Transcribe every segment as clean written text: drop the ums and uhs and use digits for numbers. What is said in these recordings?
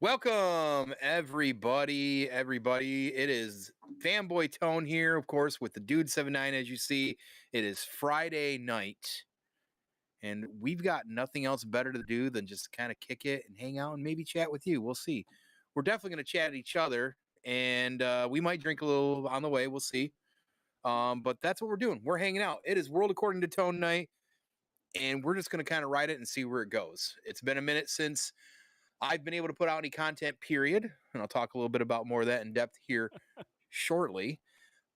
Welcome, everybody. It is fanboy Tone here, of course, with the Dude79. As you see, it is Friday night, and we've got nothing else better to do than just kind of kick it and hang out and maybe chat with you. We'll see. We're definitely going to chat at each other, and we might drink a little on the way. We'll see. But that's what we're doing. We're hanging out. It is World According to Tone night, and we're just going to kind of ride it and see where it goes. It's been a minute since I've been able to put out any content, period. And I'll talk a little bit about more of that in depth here shortly.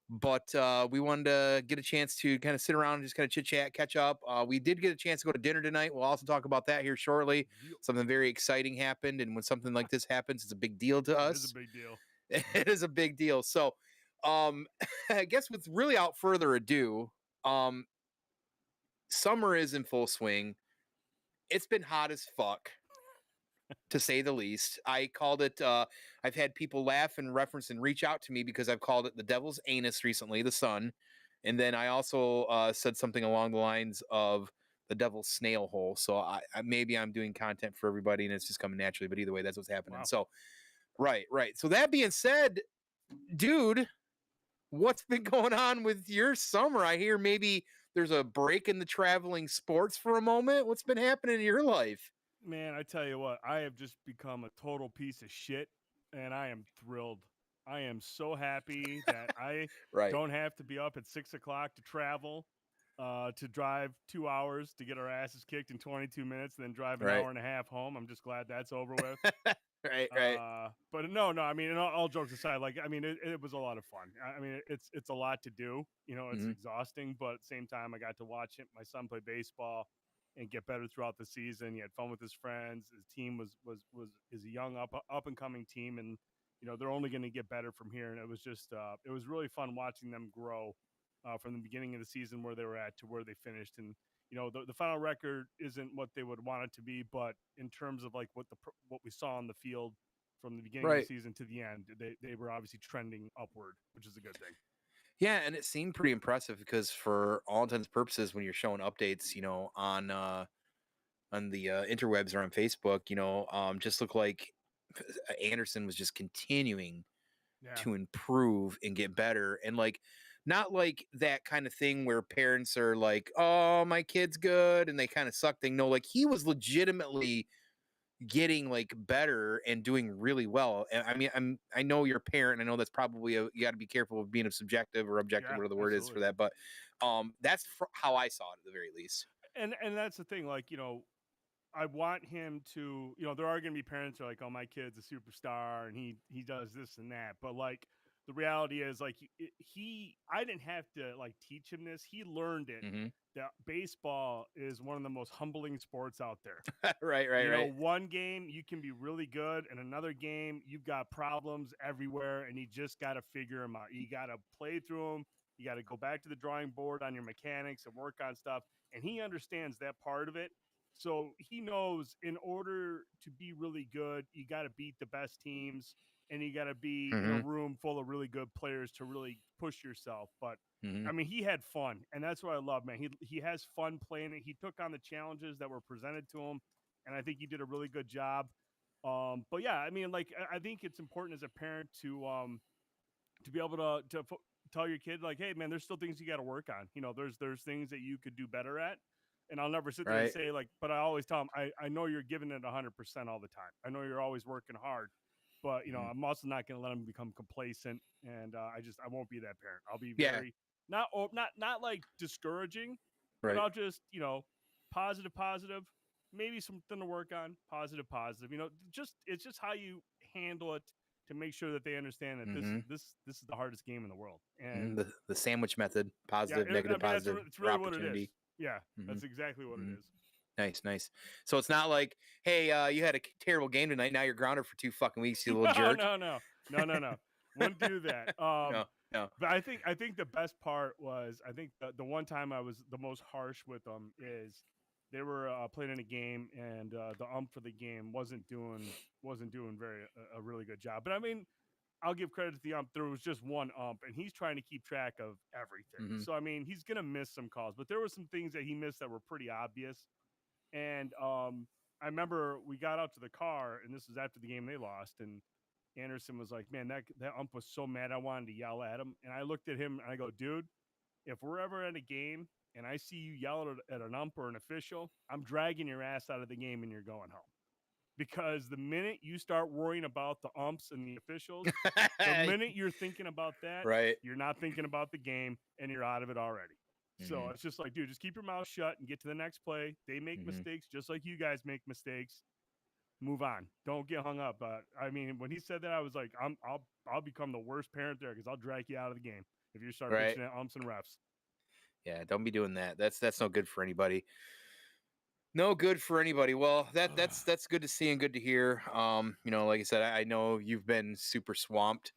But we wanted to get a chance to kind of sit around and just kind of chit chat, catch up. We did get a chance to go to dinner tonight. We'll also talk about that here shortly. Something very exciting happened. And when something like this happens, it's a big deal to us. It is a big deal. It is a big deal. So I guess without further ado, summer is in full swing. It's been hot as fuck, to say the least. I called it, I've had people laugh and reference and reach out to me because I've called it the devil's anus recently, the sun. And then I also said something along the lines of the devil's snail hole. So I maybe I'm doing content for everybody and it's just coming naturally. But either way, that's what's happening. Wow. So, right. So that being said, dude, what's been going on with your summer? I hear maybe there's a break in the traveling sports for a moment. What's been happening in your life? Man, I tell you what, I have just become a total piece of shit, and I am thrilled. I am so happy that I don't have to be up at 6 o'clock to travel, to drive 2 hours to get our asses kicked in 22 minutes, then drive an hour and a half home. I'm just glad that's over with. Right. But no, I mean, all jokes aside, like, I mean, it was a lot of fun. I mean, it's a lot to do. You know, it's exhausting, but at the same time, I got to watch my son play baseball and get better throughout the season. He had fun with his friends. His team is a young up and coming team, and you know they're only going to get better from here. And it was just it was really fun watching them grow from the beginning of the season where they were at to where they finished. And you know the final record isn't what they would want it to be, but in terms of like what we saw on the field from the beginning of the season to the end, they were obviously trending upward, which is a good thing. Yeah, and it seemed pretty impressive because for all intents and purposes, when you're showing updates, you know, on the interwebs or on Facebook, you know, just looked like Anderson was just continuing to improve and get better. And like, not like that kind of thing where parents are like, oh, my kid's good and they kind of suck thing. No, like he was legitimately getting like better and doing really well. And I mean, I know you're a parent. I know that's probably you got to be careful of being a subjective or objective, whatever the word is for that. But that's how I saw it at the very least. And that's the thing, like, you know, I want him to, you know, there are going to be parents who are like, oh, my kid's a superstar and he does this and that. But like, the reality is like I didn't have to like teach him this. He learned it. That baseball is one of the most humbling sports out there. Right. You know, one game you can be really good, and another game you've got problems everywhere, and you just got to figure them out. You got to play through them. You got to go back to the drawing board on your mechanics and work on stuff. And he understands that part of it. So he knows in order to be really good, you got to beat the best teams, and you got to be in a room full of really good players to really push yourself. But I mean, he had fun, and that's what I love, man. He has fun playing it. He took on the challenges that were presented to him, and I think he did a really good job. But yeah, I mean, like, I think it's important as a parent to be able to tell your kid, like, hey, man, there's still things you got to work on. You know, there's things that you could do better at. And I'll never sit there and say, like, but I always tell them, I know you're giving it 100% all the time. I know you're always working hard. But, you know, I'm also not going to let them become complacent. And I won't be that parent. I'll be very, not like discouraging, but I'll just, you know, positive, maybe something to work on, positive. You know, it's just how you handle it to make sure that they understand that this is the hardest game in the world. And the sandwich method, positive, negative, positive, it's really what it is. Yeah, that's exactly what it is. Nice. So it's not like, hey, you had a terrible game tonight. Now you're grounded for 2 fucking weeks, you little jerk. No. Wouldn't do that. No. But I think the best part was, I think the one time I was the most harsh with them is they were playing in a game, and the ump for the game wasn't doing a really good job. But I mean, I'll give credit to the ump. There was just one ump, and he's trying to keep track of everything. So, I mean, he's going to miss some calls. But there were some things that he missed that were pretty obvious. And I remember we got out to the car, and this was after the game they lost, and Anderson was like, "Man, that ump was so mad. I wanted to yell at him." And I looked at him and I go, "Dude, if we're ever at a game and I see you yell at an ump or an official, I'm dragging your ass out of the game and you're going home." Because the minute you start worrying about the umps and the officials, the minute you're thinking about that, Right. you're not thinking about the game and you're out of it already. So Mhm. it's just like, dude, just keep your mouth shut and get to the next play. They make Mhm. mistakes just like you guys make mistakes. Move on. Don't get hung up. I mean, when he said that, I was like, I'll become the worst parent there because I'll drag you out of the game if you start Right. bitching at umps and refs. Yeah, don't be doing that. That's no good for anybody. No good for anybody. Well, that's good to see and good to hear. Like I said, I know you've been super swamped.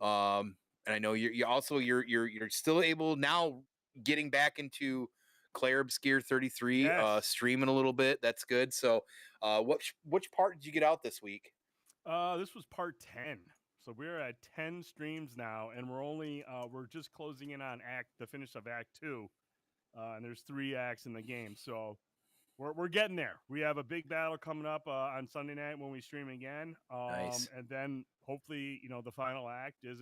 And I know you're still able now getting back into Claire Obscure 33, Yes. streaming a little bit. That's good. So, which part did you get out this week? This was part 10. So we're at 10 streams now, and we're just closing in on the finish of Act 2. And there's 3 acts in the game. So we're getting there. We have a big battle coming up on Sunday night when we stream again. Nice. And then hopefully, the final act is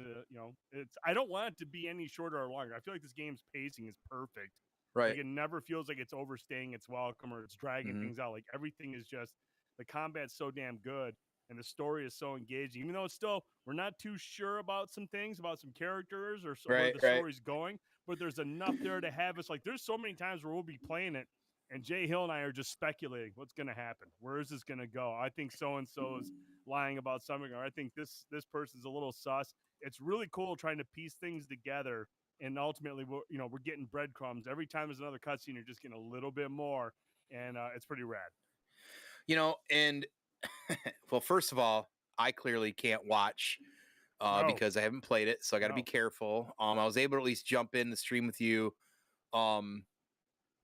I don't want it to be any shorter or longer. I feel like this game's pacing is perfect. Right. Like it never feels like it's overstaying its welcome or it's dragging Hmm. things out. Like everything is just the combat's so damn good and the story is so engaging. Even though it's still we're not too sure about some things about some characters or where Right. the Right. story's going, but there's enough there to have us like. There's so many times where we'll be playing it and Jay Hill and I are just speculating what's going to happen. Where is this going to go? I think so and so is lying about something, or I think this person's a little sus. It's really cool trying to piece things together, and ultimately, we're getting breadcrumbs every time there's another cutscene. You're just getting a little bit more, and it's pretty rad. And well, first of all, I clearly can't watch No, because I haven't played it, so I got to be no, careful. I was able to at least jump in the stream with you. Um,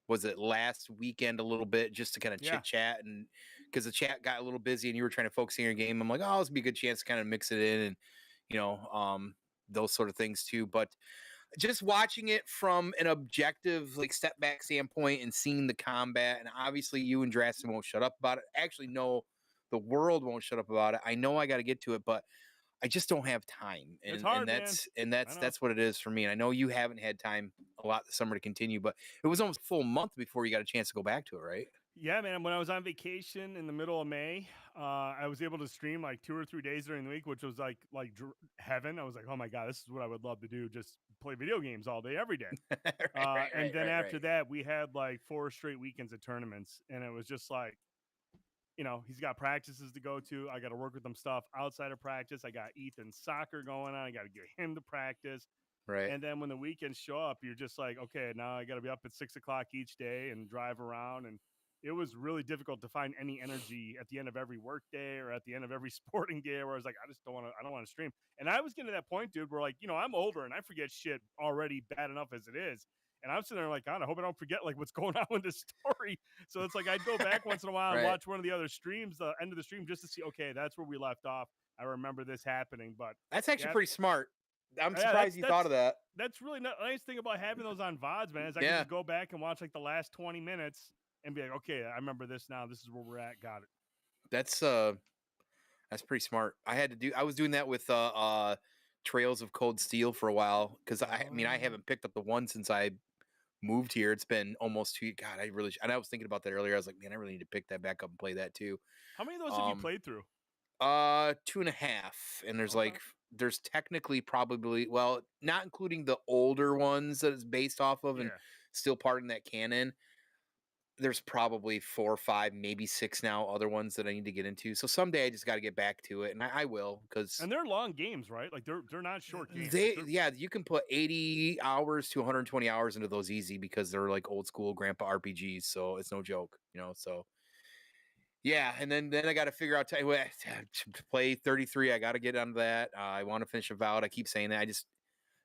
was it last weekend a little bit just to kind of yeah. chit chat, and because the chat got a little busy and you were trying to focus on your game, I'm like, oh, this would be a good chance to kind of mix it in and you know um those sort of things too. But just watching it from an objective like step back standpoint and seeing the combat, and obviously you and Drastin won't shut up about it. Actually, no, the world won't shut up about it. I know I got to get to it, but I just don't have time, It's and hard, man. that's I know. that's what it is for me. And I know you haven't had time a lot this summer to continue, but it was almost a full month before you got a chance to go back to it, right? Yeah, man. When I was on vacation in the middle of May, I was able to stream like 2 or 3 days during the week, which was like heaven. I was like, oh my god, this is what I would love to do. Just play video games all day, every day. Right, right, And right, then right, after right. that, we had like 4 straight weekends of tournaments, and it was just like, he's got practices to go to. I got to work with him stuff outside of practice. I got Ethan's soccer going on. I got to get him to practice. Right. And then when the weekends show up, you're just like, okay, now I got to be up at 6 o'clock each day and drive around. And it was really difficult to find any energy at the end of every work day or at the end of every sporting day where I was like, I don't want to stream. And I was getting to that point, dude, where like, I'm older and I forget shit already bad enough as it is. And I'm sitting there like, God, I hope I don't forget like what's going on with this story. So it's like I'd go back once in a while and Right. watch one of the other streams, the end of the stream, just to see, okay, that's where we left off. I remember this happening, but That's actually yeah, pretty smart. I'm yeah, surprised you thought of that. that's really nice thing about having those on VODs, man. Is I can Yeah, just go back and watch like the last 20 minutes and be like, okay, I remember this now. This is where we're at. Got it. that's that's pretty smart. I was doing that with Trails of Cold Steel for a while because I Oh, haven't picked up the one since I moved here. It's been almost 2 God, and I was thinking about that earlier. I was like, man, I really need to pick that back up and play that too. how many of those have you Um played through? 2.5. And Okay. there's technically probably, well, not including the older ones that it's based off of and Yeah. still part in that canon. There's probably 4 or 5, maybe 6 now other ones that I need to get into. So someday I just got to get back to it, and I will because And they're long games, right? Like they're not short games. Like they're you can put 80 hours to 120 hours into those easy because they're like old school grandpa RPGs. So it's no joke, So yeah, and then I got to figure out to play 33. I got to get onto that. I want to finish Avowed. I keep saying that.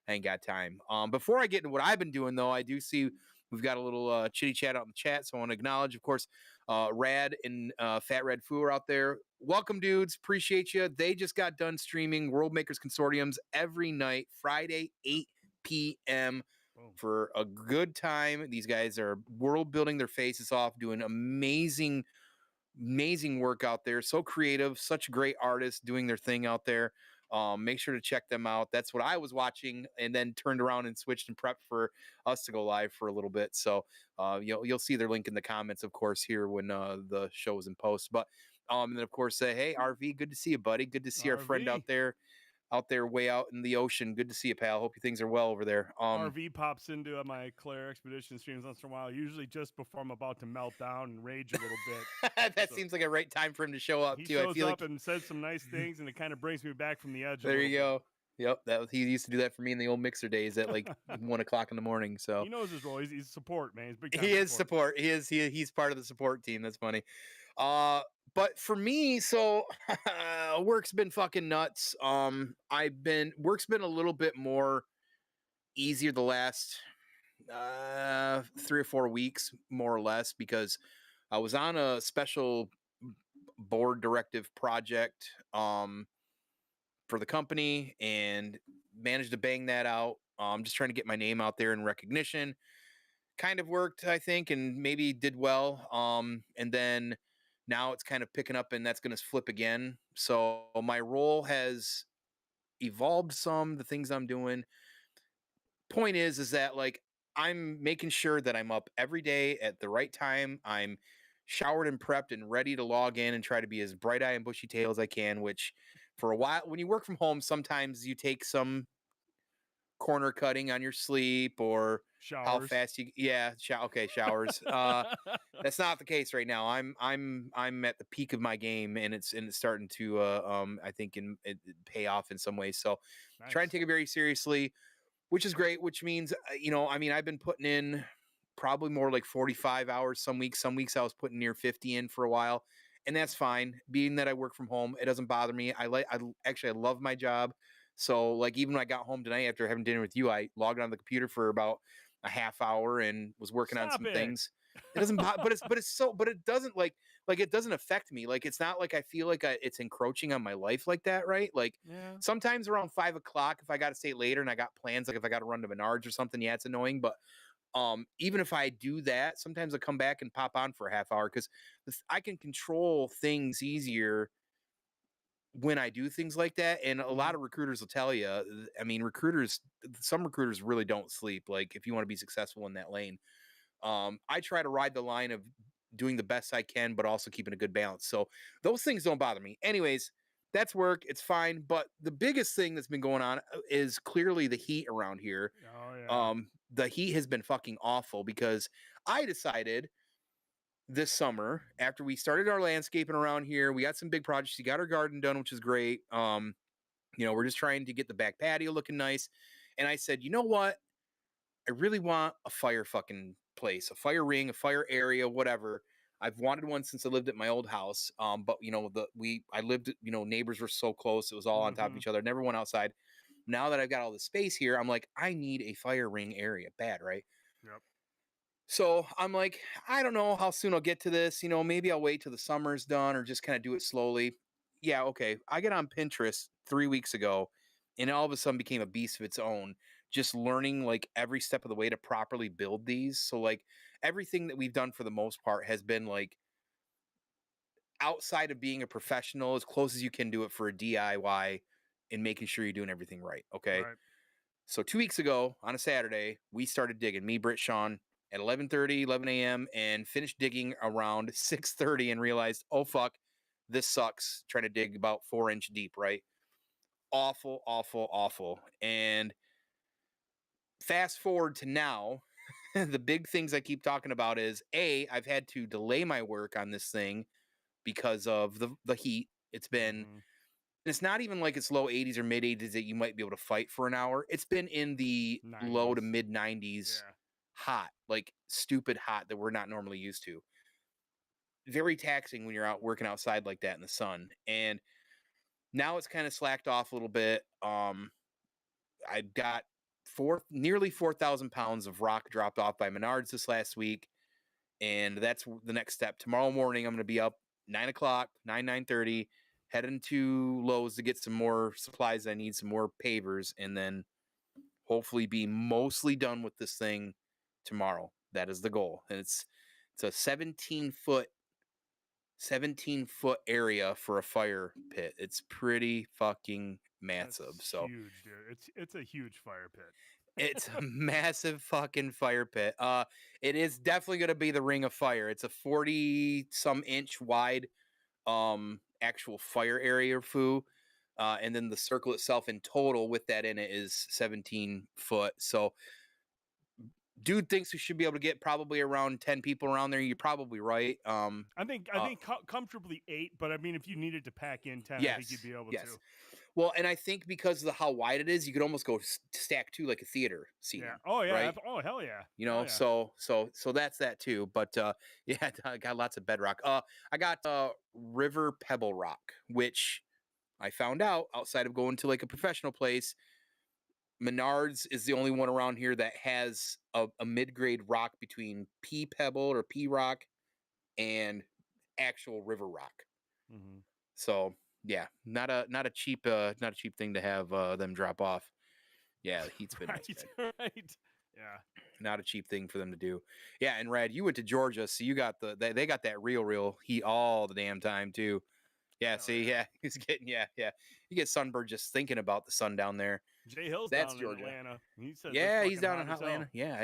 I ain't got time. Before I get into what I've been doing, though, I do see we've got a little chitty chat out in the chat. So I want to acknowledge, of course, Rad and Fat Red Foo are out there. Welcome, dudes. Appreciate you. They just got done streaming World Makers Consortiums every night, Friday, 8 p.m. boom. for a good time. These guys are world building their faces off, doing amazing amazing work out there. So creative, such great artists doing their thing out there. Make sure to check them out. That's what I was watching, and then turned around and switched and prepped for us to go live for a little bit. So you'll see their link in the comments, of course, here when the show is in post. But and then of course, hey RV, good to see you, buddy. Good to see our friend RV. out there way out in the ocean. Good to see you, pal. Hope your things are well over there. RV pops into my Claire Expedition streams once in a while, usually just before I'm about to melt down and rage a little bit. That seems like a right time for him to show up He too. shows I feel up like and says some nice things, and it kind of brings me back from the edge. there you go. Yep, he used to do that for me in the old mixer days at like 1 o'clock in the morning. So he knows his role. He's support, man. He's big time. he is support. He's part of the support team. That's funny. But for me, so work's been fucking nuts. Work's been a little bit more easier the last 3 or 4 weeks, more or less, because I was on a special board directive project for the company and managed to bang that out. Just trying to get my name out there in recognition. Kind of worked, I think, and maybe did well. And then now it's kind of picking up, and that's going to flip again. So my role has evolved some. The things I'm doing. Point is that like I'm making sure that I'm up every day at the right time. I'm showered and prepped and ready to log in and try to be as bright eye and bushy tail as I can, which for a while when you work from home, sometimes you take some corner cutting on your sleep or Showers. how fast you okay, showers. That's not the case right now. I'm at the peak of my game, and it's starting to I think it pay off in some ways. So Nice. try and take it very seriously, which is great, which means, I mean, I've been putting in probably more like 45 hours some weeks. Some weeks I was putting near 50 in for a while, and that's fine. Being that I work from home, it doesn't bother me. I love my job. So like even when I got home tonight after having dinner with you, I logged on the computer for about a half hour and was working on some things. It doesn't but it doesn't like it doesn't affect me. Like it's not like I feel like it's encroaching on my life like that, right? Like sometimes around 5 o'clock, if I got to stay later and I got plans, like if I got to run to Menards or something, yeah, it's annoying. But even if I do that, sometimes I come back and pop on for a half hour because I can control things easier when I do things like that. And a lot of recruiters will tell you, I mean, some recruiters really don't sleep. Like if you want to be successful in that lane, I try to ride the line of doing the best I can, but also keeping a good balance. So those things don't bother me. Anyways, that's work. It's fine. But the biggest thing that's been going on is clearly the heat around here. Oh, yeah. The heat has been fucking awful because I decided this summer after we started our landscaping around here, we got some big projects. You got our garden done, which is great. We're just trying to get the back patio looking nice. And I said, you know what? I really want a fire fucking place, a fire ring, a fire area, whatever. I've wanted one since I lived at my old house. But I lived, neighbors were so close. It was all on top of each other. Never went outside. Now that I've got all the space here, I'm like, I need a fire ring area bad, right? Yep. So I'm like, I don't know how soon I'll get to this. Maybe I'll wait till the summer's done or just kind of do it slowly. Yeah, okay. I get on Pinterest 3 weeks ago and it all of a sudden became a beast of its own. Just learning like every step of the way to properly build these. So like everything that we've done for the most part has been like outside of being a professional, as close as you can do it for a DIY and making sure you're doing everything right. Okay. Right. So 2 weeks ago on a Saturday, we started digging, me, Britt, Sean, at 11 a.m. and finished digging around 6:30 and realized, oh, fuck, this sucks. Trying to dig about 4-inch deep, right? Awful, awful, awful. And fast forward to now, the big things I keep talking about is, A, I've had to delay my work on this thing because of the heat. It's been... It's not even like it's low 80s or mid 80s that you might be able to fight for an hour. It's been in the 90s. Low to mid 90s, hot, like stupid hot that we're not normally used to. Very taxing when you're out working outside like that in the sun. And now it's kind of slacked off a little bit. I got nearly 4,000 pounds of rock dropped off by Menards this last week. And that's the next step. Tomorrow morning, I'm going to be up 9 o'clock, 9:30, heading to Lowe's to get some more supplies. I need some more pavers, and then hopefully be mostly done with this thing tomorrow. That is the goal. And it's a 17-foot 17-foot area for a fire pit. It's pretty fucking That's massive. So huge, dude. It's a huge fire pit. it's a massive fucking fire pit. It is definitely going to be the Ring of Fire. It's a 40 some inch wide actual fire area foo. And then the circle itself in total with that in it is 17 foot. So dude thinks we should be able to get probably around 10 people around there. You're probably right. I think comfortably 8, but I mean, if you needed to pack in 10, I think Yes. you'd be able Yes. to. Well, and I think because of how wide it is, you could almost go stack two like a theater seating. Yeah. Oh yeah. Right. Oh hell yeah. You know, Hell yeah. so that's that too. But yeah, I got lots of bedrock. I got River Pebble Rock, which I found out outside of going to like a professional place. Menards is the only one around here that has a mid-grade rock between pea pebble or pea rock and actual river rock. Mm-hmm. So yeah, not a cheap thing to have them drop off. Yeah, the heat's been nice, man. Right. Yeah. Not a cheap thing for them to do. Yeah, and Rad, you went to Georgia, so you got they got that real heat all the damn time too. Yeah, Hell see, yeah. he's getting yeah. You get sunburned just thinking about the sun down there. Jay Hill's That's down Georgia. in Atlanta. He says Yeah, it's he's fucking down hot in as hell. Atlanta. Yeah,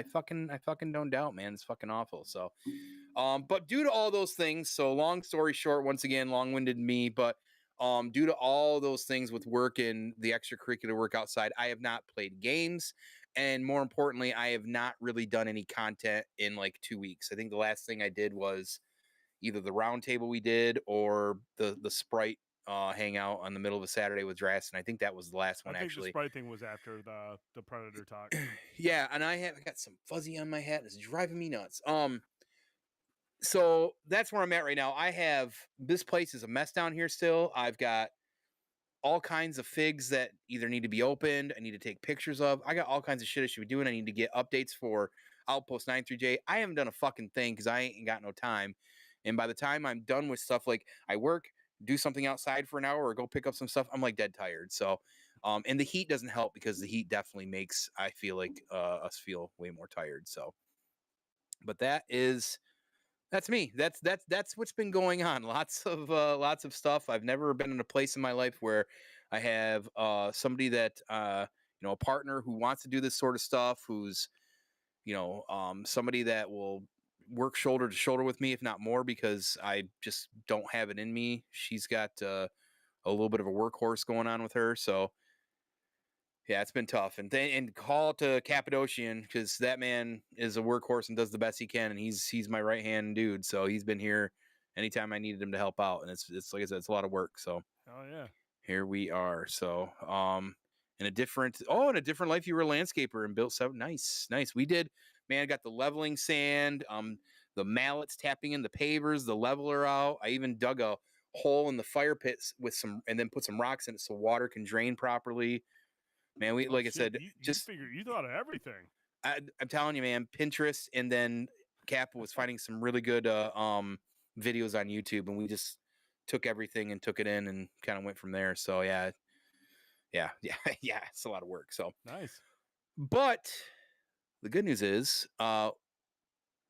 I fucking don't doubt, man. It's fucking awful. So, but due to all those things, so long story short, once again, long-winded me, but due to all those things with work and the extracurricular work outside, I have not played games, and more importantly, I have not really done any content in like 2 weeks. I think the last thing I did was either the round table we did or the Sprite hangout on the middle of a Saturday with Drass, and I think that was the last one I think the actually. Sprite thing was after the Predator talk. Yeah, and I got some fuzzy on my hat. It's driving me nuts. So that's where I'm at right now. I have this place is a mess down here still. I've got all kinds of figs that either need to be opened, I need to take pictures of. I got all kinds of shit I should be doing. I need to get updates for Outpost 93J. I haven't done a fucking thing because I ain't got no time. And by the time I'm done with stuff, like I work, do something outside for an hour or go pick up some stuff, I'm like dead tired. So, and the heat doesn't help because the heat definitely makes I feel like us feel way more tired. So, but that's me. That's what's been going on. Lots of stuff. I've never been in a place in my life where I have somebody that a partner who wants to do this sort of stuff, who's somebody that will work shoulder to shoulder with me, if not more, because I just don't have it in me. She's got a little bit of a workhorse going on with her, so yeah, it's been tough. And call to Cappadocian because that man is a workhorse and does the best he can, and he's my right hand dude. So he's been here anytime I needed him to help out, and it's like I said, it's a lot of work. So Oh yeah. here we are. So in a different life, you were a landscaper and built something nice. We did, man. Got the leveling sand, the mallets tapping in the pavers, the leveler out. I even dug a hole in the fire pits with some, and then put some rocks in it so water can drain properly. Man, we Oh, like I shit. said, You figure you thought of everything. I'm telling you, man, Pinterest, and then Cap was finding some really good videos on YouTube, and we just took everything and took it in and kind of went from there. So yeah, it's a lot of work. So, Nice. but the good news is,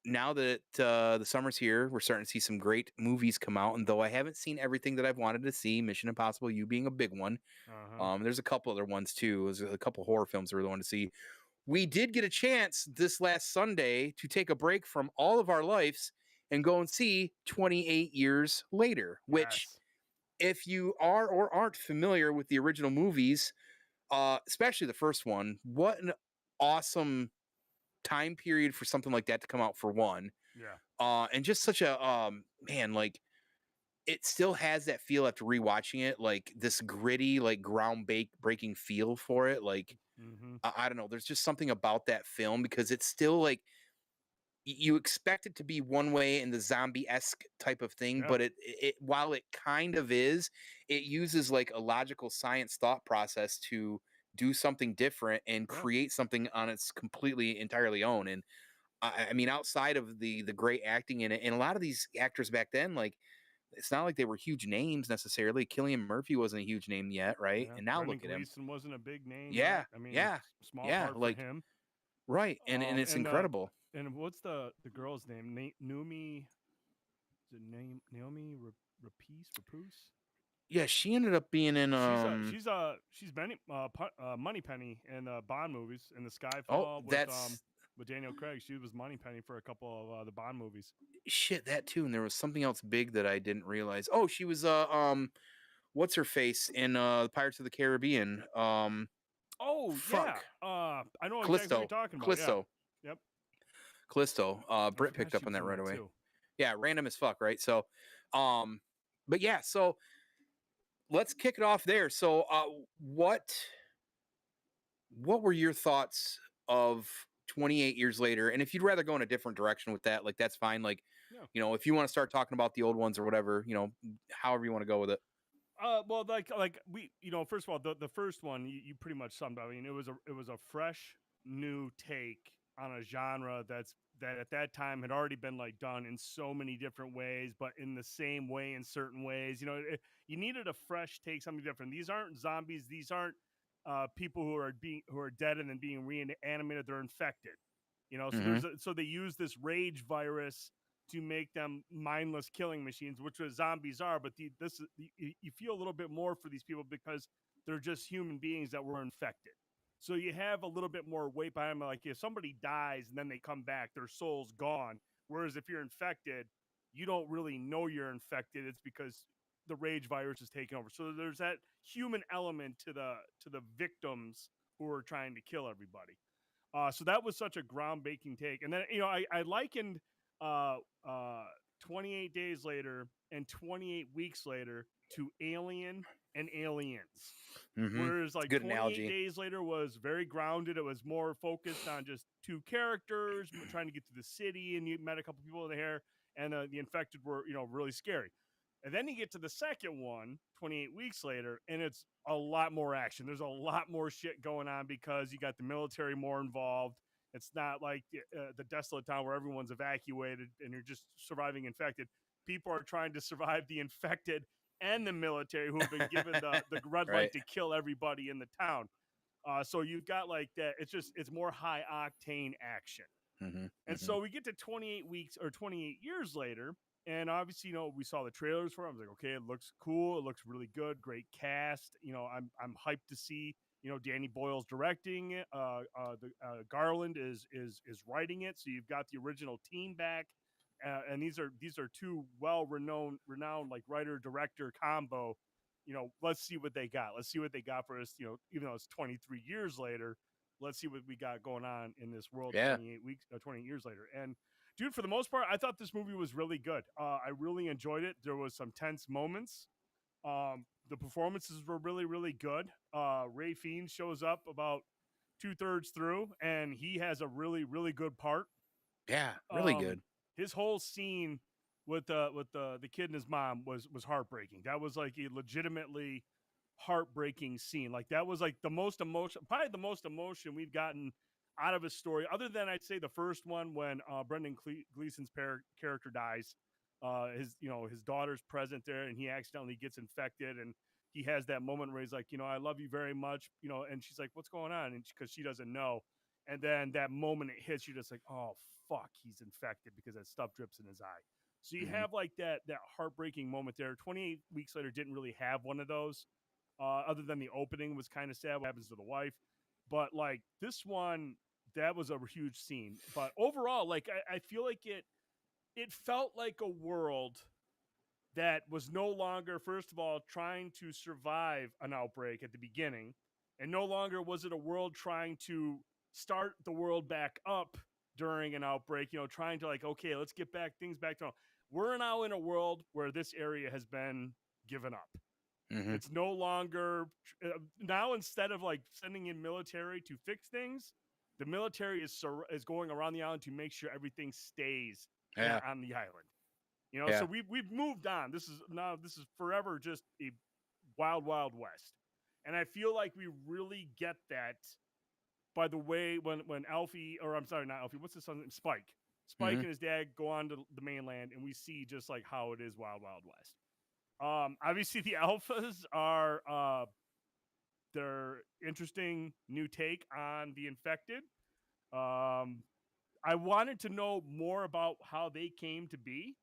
now that the summer's here, we're starting to see some great movies come out. And though I haven't seen everything that I've wanted to see, Mission Impossible, you being a big one, there's a couple other ones too. There's a couple horror films I really want to see. We did get a chance this last Sunday to take a break from all of our lives and go and see 28 Years Later, which, Yes. if you are or aren't familiar with the original movies, especially the first one, what an awesome time period for something like that to come out, for one. Yeah. And just such a man, like it still has that feel after rewatching it, like this gritty, like breaking feel for it. Like Mm-hmm. I don't know, there's just something about that film because it's still like you expect it to be one way in the zombie-esque type of thing, Yeah. but it while it kind of is, it uses like a logical science thought process to do something different and Yeah. create something on its completely entirely own. And I mean, outside of the great acting in it, and a lot of these actors back then, like it's not like they were huge names necessarily. Killian Murphy wasn't a huge name yet, right? Yeah. And now Brendan look at him. Gleeson wasn't a big name Yeah, yet. I mean, yeah, small yeah. part for Like him. right, and it's And incredible. and what's the girl's name? Numi. the name Naomi Rapace. Yeah, she ended up being in She's Moneypenny in Bond movies in the oh, Skyfall that's with Daniel Craig. She was Moneypenny for a couple of the Bond movies. shit, that too. And there was something else big that I didn't realize. Oh, she was what's her face in Pirates of the Caribbean? Oh yeah, Fuck. I know exactly what you're Callisto. talking about. Yeah, Callisto. yep. Callisto. I Britt forgot picked up she on was that in right that away. too. Yeah, random as fuck, right? So but yeah, so let's kick it off there. So what were your thoughts of 28 years later? And if you'd rather go in a different direction with that, like that's fine. Like, Yeah. if you want to start talking about the old ones or whatever, however you want to go with it. Well, like we, first of all, the first one you pretty much summed up. I mean, it was a fresh new take on a genre that at that time had already been like done in so many different ways, but in the same way in certain ways. You needed a fresh take, something different. These aren't zombies. These aren't people who are dead and then being reanimated. They're infected. Mm-hmm. So they use this rage virus to make them mindless killing machines, which what zombies are. But you feel a little bit more for these people because they're just human beings that were infected. So you have a little bit more weight behind them. Like if somebody dies and then they come back, their soul's gone. Whereas if you're infected, you don't really know you're infected. It's because the rage virus is taking over. So there's that human element to the victims who are trying to kill everybody. So that was such a groundbreaking take. And then, I likened uh, uh, 28 days later and 28 weeks later to Alien and Aliens. Mm-hmm. Whereas like Good 28 analogy. days later was very grounded. It was more focused on just two characters trying to get to the city, and you met a couple people in there, and the infected were really scary. And then you get to the second one 28 weeks later, and it's a lot more action. There's a lot more shit going on because you got the military more involved. It's not like the desolate town where everyone's evacuated and you're just surviving infected. People are trying to survive the infected and the military who have been given the red Right. light to kill everybody in the town. So you've got like that. It's more high octane action. Mm-hmm. And so we get to 28 weeks or 28 years later, and obviously, we saw the trailers for it. I was like, okay, it looks cool. It looks really good. Great cast. I'm hyped to see. Danny Boyle's directing it. Garland is writing it. So you've got the original team back, and these are two renowned like writer director combo. Let's see what they got. Let's see what they got for us. Even though it's 23 years later, let's see what we got going on in this world. Yeah. 28 years later, and dude, for the most part, I thought this movie was really good. I really enjoyed it. There was some tense moments. The performances were really, really good. Ray Fiennes shows up about 2/3 through, and he has a really, really good part. Yeah. Really good. His whole scene with the kid and his mom was heartbreaking. That was like a legitimately heartbreaking scene. Like that was like probably the most emotion we've gotten out of a story, other than I'd say the first one when Brendan Gleeson's character dies. His daughter's present there, and he accidentally gets infected, and he has that moment where he's like, I love you very much, and she's like, what's going on? And because she doesn't know, and then that moment it hits you, just like, oh fuck, he's infected because that stuff drips in his eye. So you have like that heartbreaking moment there. 28 weeks later didn't really have one of those. Other than the opening was kind of sad, what happens to the wife. But like this one, that was a huge scene. But overall, like I feel like it felt like a world that was no longer, first of all, trying to survive an outbreak at the beginning, and no longer was it a world trying to start the world back up during an outbreak, trying to like, okay, let's get things back to normal. We're now in a world where this area has been given up. Mm-hmm. It's no longer now, instead of like sending in military to fix things, the military is going around the island to make sure everything stays on the island. So we've moved on. This is forever just a wild, wild west. And I feel like we really get that by the way when Alfie, or I'm sorry, not Alfie, what's his son's name? Spike and his dad go on to the mainland, and we see just like how it is wild, wild west. Obviously the alphas are their interesting new take on the infected. I wanted to know more about how they came to be.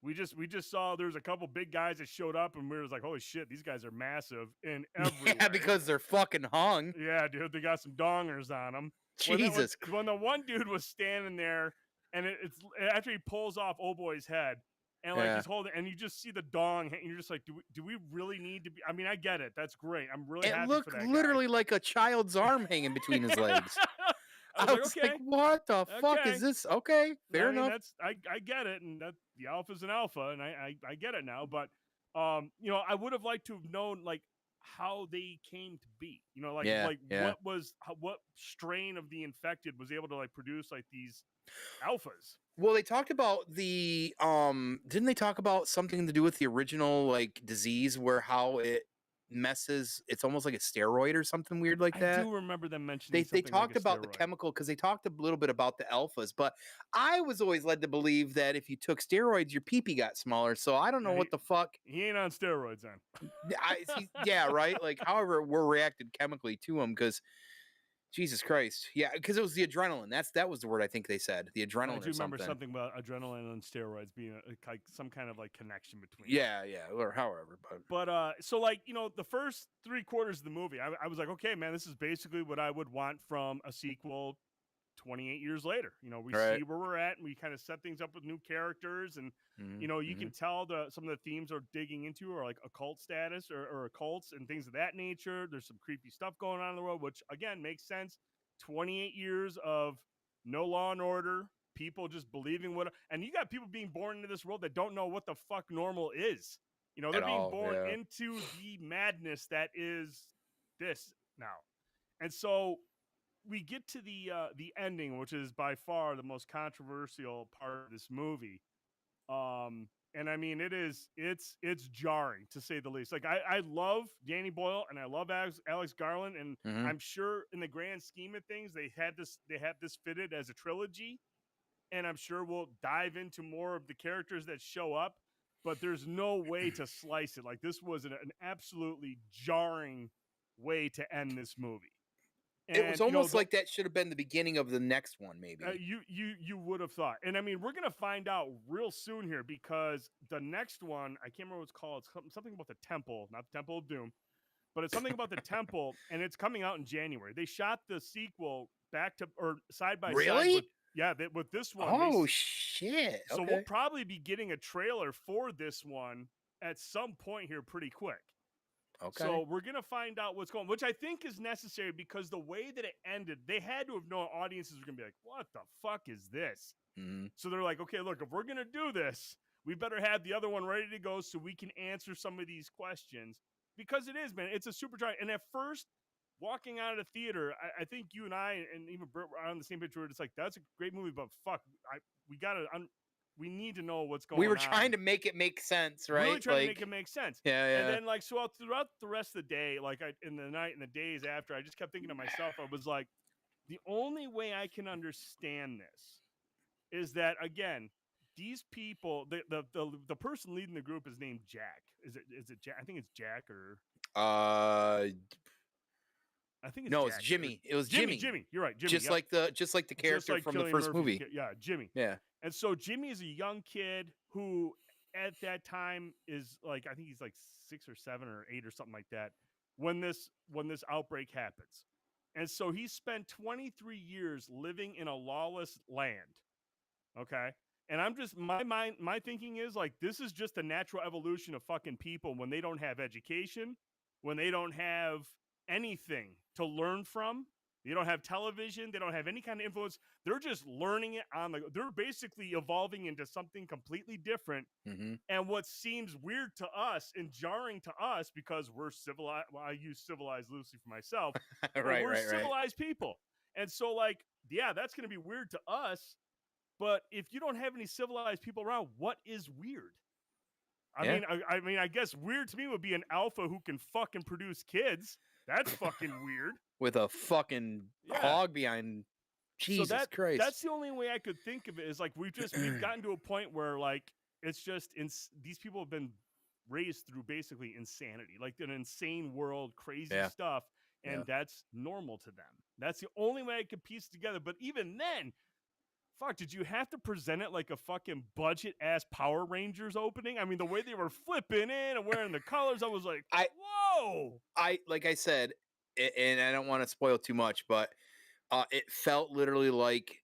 We just saw there's a couple big guys that showed up, and we was like, holy shit, these guys are massive in every Yeah, way. because they're fucking hung. Yeah, dude, they got some dongers on them. Jesus. When the one dude was standing there, and it's after he pulls off Old Boy's head, and like Yeah. he's holding, and you just see the dong, and you're just like, do we really need to be? I mean, I get it, that's great. I'm really It happy for looked that literally like a child's arm hanging between his legs. I was like, okay, what the fuck okay. is this? Okay, fair I mean, enough. that's I get it, and that the alpha's an alpha, and I get it now. But you know, I would have liked to have known like how they came to be. You know, like Yeah, yeah. what strain of the infected was able to like produce like these alphas. Well, they talked about the didn't they talk about something to do with the original like disease where how it messes, it's almost like a steroid or something weird like that. I do remember them mentioning They something talked like a about the steroid. chemical because they talked a little bit about the alphas, but I was always led to believe that if you took steroids, your pee-pee got smaller. So I don't know what the fuck. He ain't on steroids then. Yeah, right. Like, however, we're reacted chemically to him because Jesus Christ, yeah, because it was the adrenaline. That was the word I think they said, the adrenaline. I do remember something. something about adrenaline and steroids being like some kind of like connection between. Yeah, or however, but so like you know the first 3/4 of the movie, I was like, okay, man, this is basically what I would want from a sequel. 28 years later, you know, we see where we're at, and we kind of set things up with new characters, and you know, you can tell some of the themes are digging into are like occult status or occults and things of that nature. There's some creepy stuff going on in the world, which again makes sense. 28 years of no law and order, people just believing and you got people being born into this world that don't know what the fuck normal is. You know, they're being born into the madness that is this now. And so we get to the ending, which is by far the most controversial part of this movie. And I mean, it's jarring to say the least. Like I love Danny Boyle and I love Alex Garland, and I'm sure in the grand scheme of things they have this fitted as a trilogy, and I'm sure we'll dive into more of the characters that show up. But there's no way to slice it. Like this was an absolutely jarring way to end this movie. And, it was almost like that should have been the beginning of the next one, maybe. You would have thought. And I mean, we're going to find out real soon here, because the next one, I can't remember what it's called. It's something about the temple, not the Temple of Doom, but it's something about the temple, and it's coming out in January. They shot the sequel side by side. With this one. Oh, shit. So we'll probably be getting a trailer for this one at some point here pretty quick. Okay. So we're going to find out what's going on, which I think is necessary, because the way that it ended, they had to have known audiences were going to be like, what the fuck is this? So they're like, okay, look, if we're going to do this, we better have the other one ready to go so we can answer some of these questions, because it is, man, it's a super try. And at first, walking out of the theater, I think you and I and even Britt were on the same page where it's like, that's a great movie, but fuck, we need to know what's going on. We were trying to make it make sense, right? Really trying to make it make sense. Yeah. And then, like, so throughout the rest of the day, like, in the night and the days after, I just kept thinking to myself, I was like, the only way I can understand this is that, again, these people, the person leading the group is named Jack. Is it Jack? I think it's Jack, or I think it's no, Jack. It's Jimmy. It was Jimmy. Jimmy. You're right, Jimmy. Just like the character from the first movie. Yeah, Jimmy. Yeah. And so Jimmy is a young kid who, at that time, is like, I think he's like 6 or 7 or 8 or something like that when this outbreak happens. And so he spent 23 years living in a lawless land. Okay. And I'm just, my thinking is like, this is just a natural evolution of fucking people when they don't have education, when they don't have anything to learn from. They don't have television. They don't have any kind of influence. They're just learning it they're basically evolving into something completely different. And what seems weird to us and jarring to us, because we're civilized. Well, I use civilized loosely for myself. We're civilized people. And so, like, yeah, that's going to be weird to us. But if you don't have any civilized people around, what is weird? I mean, I guess weird to me would be an alpha who can fucking produce kids. That's fucking weird. With a fucking hog behind. Jesus Christ. That's the only way I could think of it, is like we've gotten to a point where, like, it's just these people have been raised through basically insanity, like an insane world, crazy stuff, and that's normal to them. That's the only way I could piece together. But even then, fuck, did you have to present it like a fucking budget ass Power Rangers opening? I mean, the way they were flipping in and wearing the colors, I was like, I whoa. like I said, and I don't want to spoil too much, but it felt literally like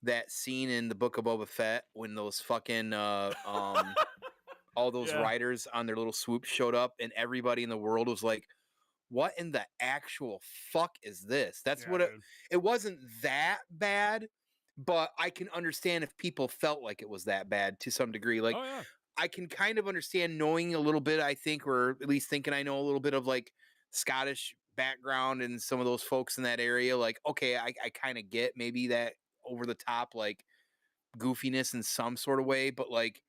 that scene in the Book of Boba Fett when those fucking all those Yeah. riders on their little swoops showed up, and everybody in the world was like, "What in the actual fuck is this?" That's Yeah, what dude. it wasn't that bad, but I can understand if people felt like it was that bad to some degree. Like Oh yeah. I can kind of understand knowing a little bit, I think, or at least thinking I know a little bit of like Scottish background and some of those folks in that area. Like, okay, I kind of get maybe that over the top, like goofiness in some sort of way, but like,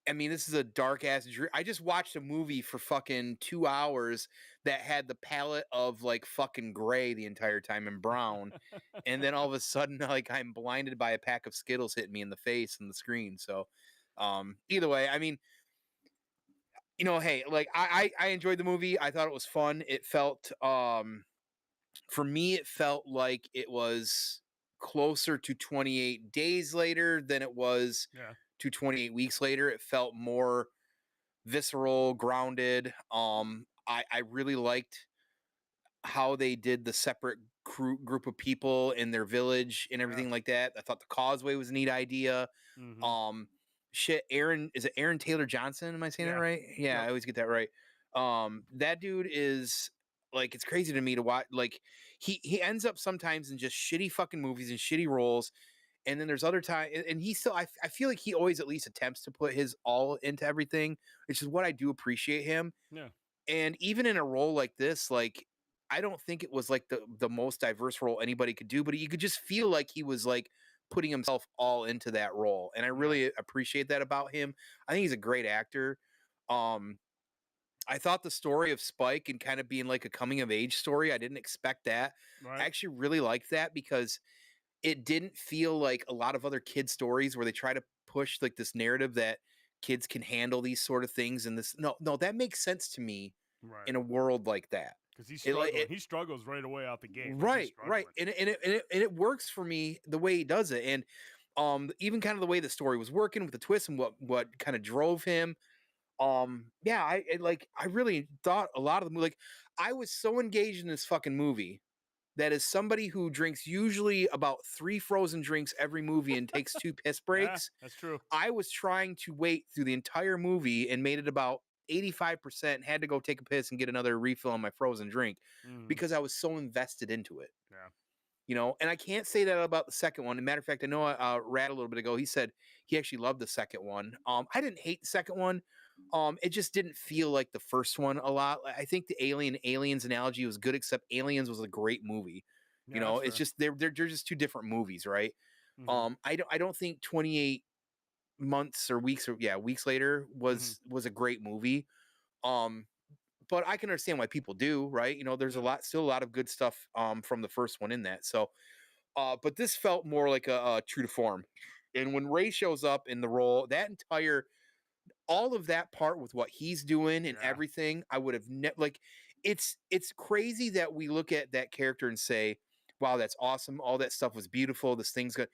I mean, this is a dark ass dream. I just watched a movie for fucking 2 hours that had the palette of like fucking gray the entire time and brown. And then all of a sudden, like I'm blinded by a pack of Skittles hitting me in the face and the screen. So, either way, I mean, hey, like I enjoyed the movie. I thought it was fun. It felt for me, it felt like it was closer to 28 days later than it was Yeah. to 28 weeks later. It felt more visceral, grounded. I really liked how they did the separate group of people in their village and Yeah. everything like that. I thought the causeway was a neat idea. Mm-hmm. Um, shit, Aaron, is it Aaron Taylor Johnson? Am I saying that Yeah. right? Yeah, Yep. I always get that right. That dude is like, it's crazy to me to watch. Like, he ends up sometimes in just shitty fucking movies and shitty roles, and then there's other time, and he still, I feel like he always at least attempts to put his all into everything, which is what I do appreciate him. Yeah. And even in a role like this, like I don't think it was like the most diverse role anybody could do, but you could just feel like he was like putting himself all into that role. And I Yeah. really appreciate that about him. I think he's a great actor. Um I thought the story of Spike and kind of being like a coming of age story, I didn't expect that. I Right. actually really liked that because it didn't feel like a lot of other kid stories where they try to push like this narrative that kids can handle these sort of things, and this, no, that makes sense to me Right. in a world like that. Because he's It like struggling. it He struggles right away out the gate. Like he's right, struggling. and it works for me the way he does it, and even kind of the way the story was working with the twist and what kind of drove him. Yeah, I really thought a lot of the movie, like I was so engaged in this fucking movie that as somebody who drinks usually about 3 frozen drinks every movie and takes 2 piss Yeah, breaks, that's true. I was trying to wait through the entire movie and made it about 85%, had to go take a piss and get another refill on my frozen drink Mm-hmm. because I was so invested into it. Yeah. And I can't say that about the second one. As a matter of fact, I know Rad a little bit ago, he said he actually loved the second one. I didn't hate the second one. It just didn't feel like the first one a lot. I think the Aliens analogy was good, except Aliens was a great movie. Yeah, that's It's fair. just they're just two different movies, right? Mm-hmm. I don't think 28 months or weeks, or yeah, weeks later Mm-hmm. was a great movie. Um, but I can understand why people do, right? There's Yeah. still a lot of good stuff from the first one in that. So but this felt more like a true to form. And when Ray shows up in the role, all of that part with what he's doing and Yeah. everything, I would have like, it's crazy that we look at that character and say, "Wow, that's awesome! All that stuff was beautiful. This thing's good."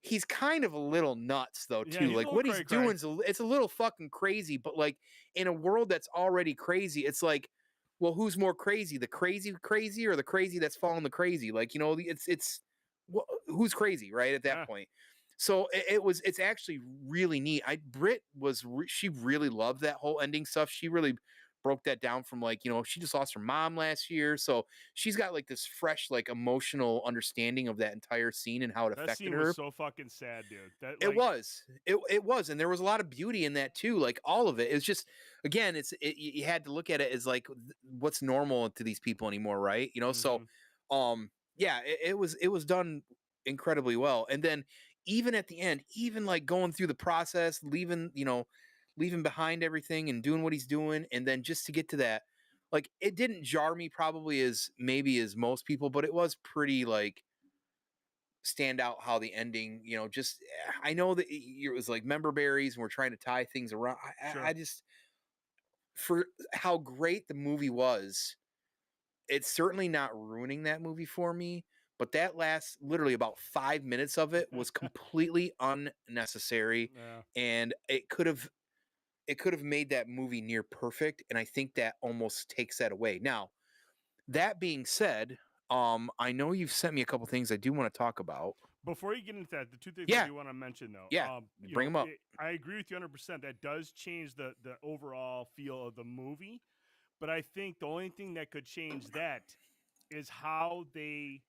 He's kind of a little nuts though Yeah, too. he's a Like little what he's cray doing cray. it's a little fucking crazy, but like in a world that's already crazy, it's like, well, who's more crazy? The crazy crazy or the crazy that's following the crazy? Like, it's who's crazy, right? At that Yeah. point. So it's actually really neat. Brit she really loved that whole ending stuff. She really broke that down from like, she just lost her mom last year. So she's got like this fresh, like emotional understanding of that entire scene and how it That affected scene was her. so fucking sad, dude. That It like was. It was, and there was a lot of beauty in that too. Like all of it. It's just, again, you had to look at it as like what's normal to these people anymore, right? So, mm-hmm. yeah, it was done incredibly well. And then even at the end, even like going through the process, leaving behind everything and doing what he's doing, and then just to get to that, like it didn't jar me probably as maybe as most people, but it was pretty like stand out how the ending, just I know that it was like member berries and we're trying to tie things around. I Sure. just for how great the movie was, it's certainly not ruining that movie for me, but that last literally about 5 minutes of it was completely unnecessary, Yeah. and it could have made that movie near perfect, and I think that almost takes that away. Now, that being said, I know you've sent me a couple things I do want to talk about. Before you get into that, the two things I Yeah, do want to mention though, yeah, bring them up. I agree with you 100%. That does change the overall feel of the movie, but I think the only thing that could change that is how they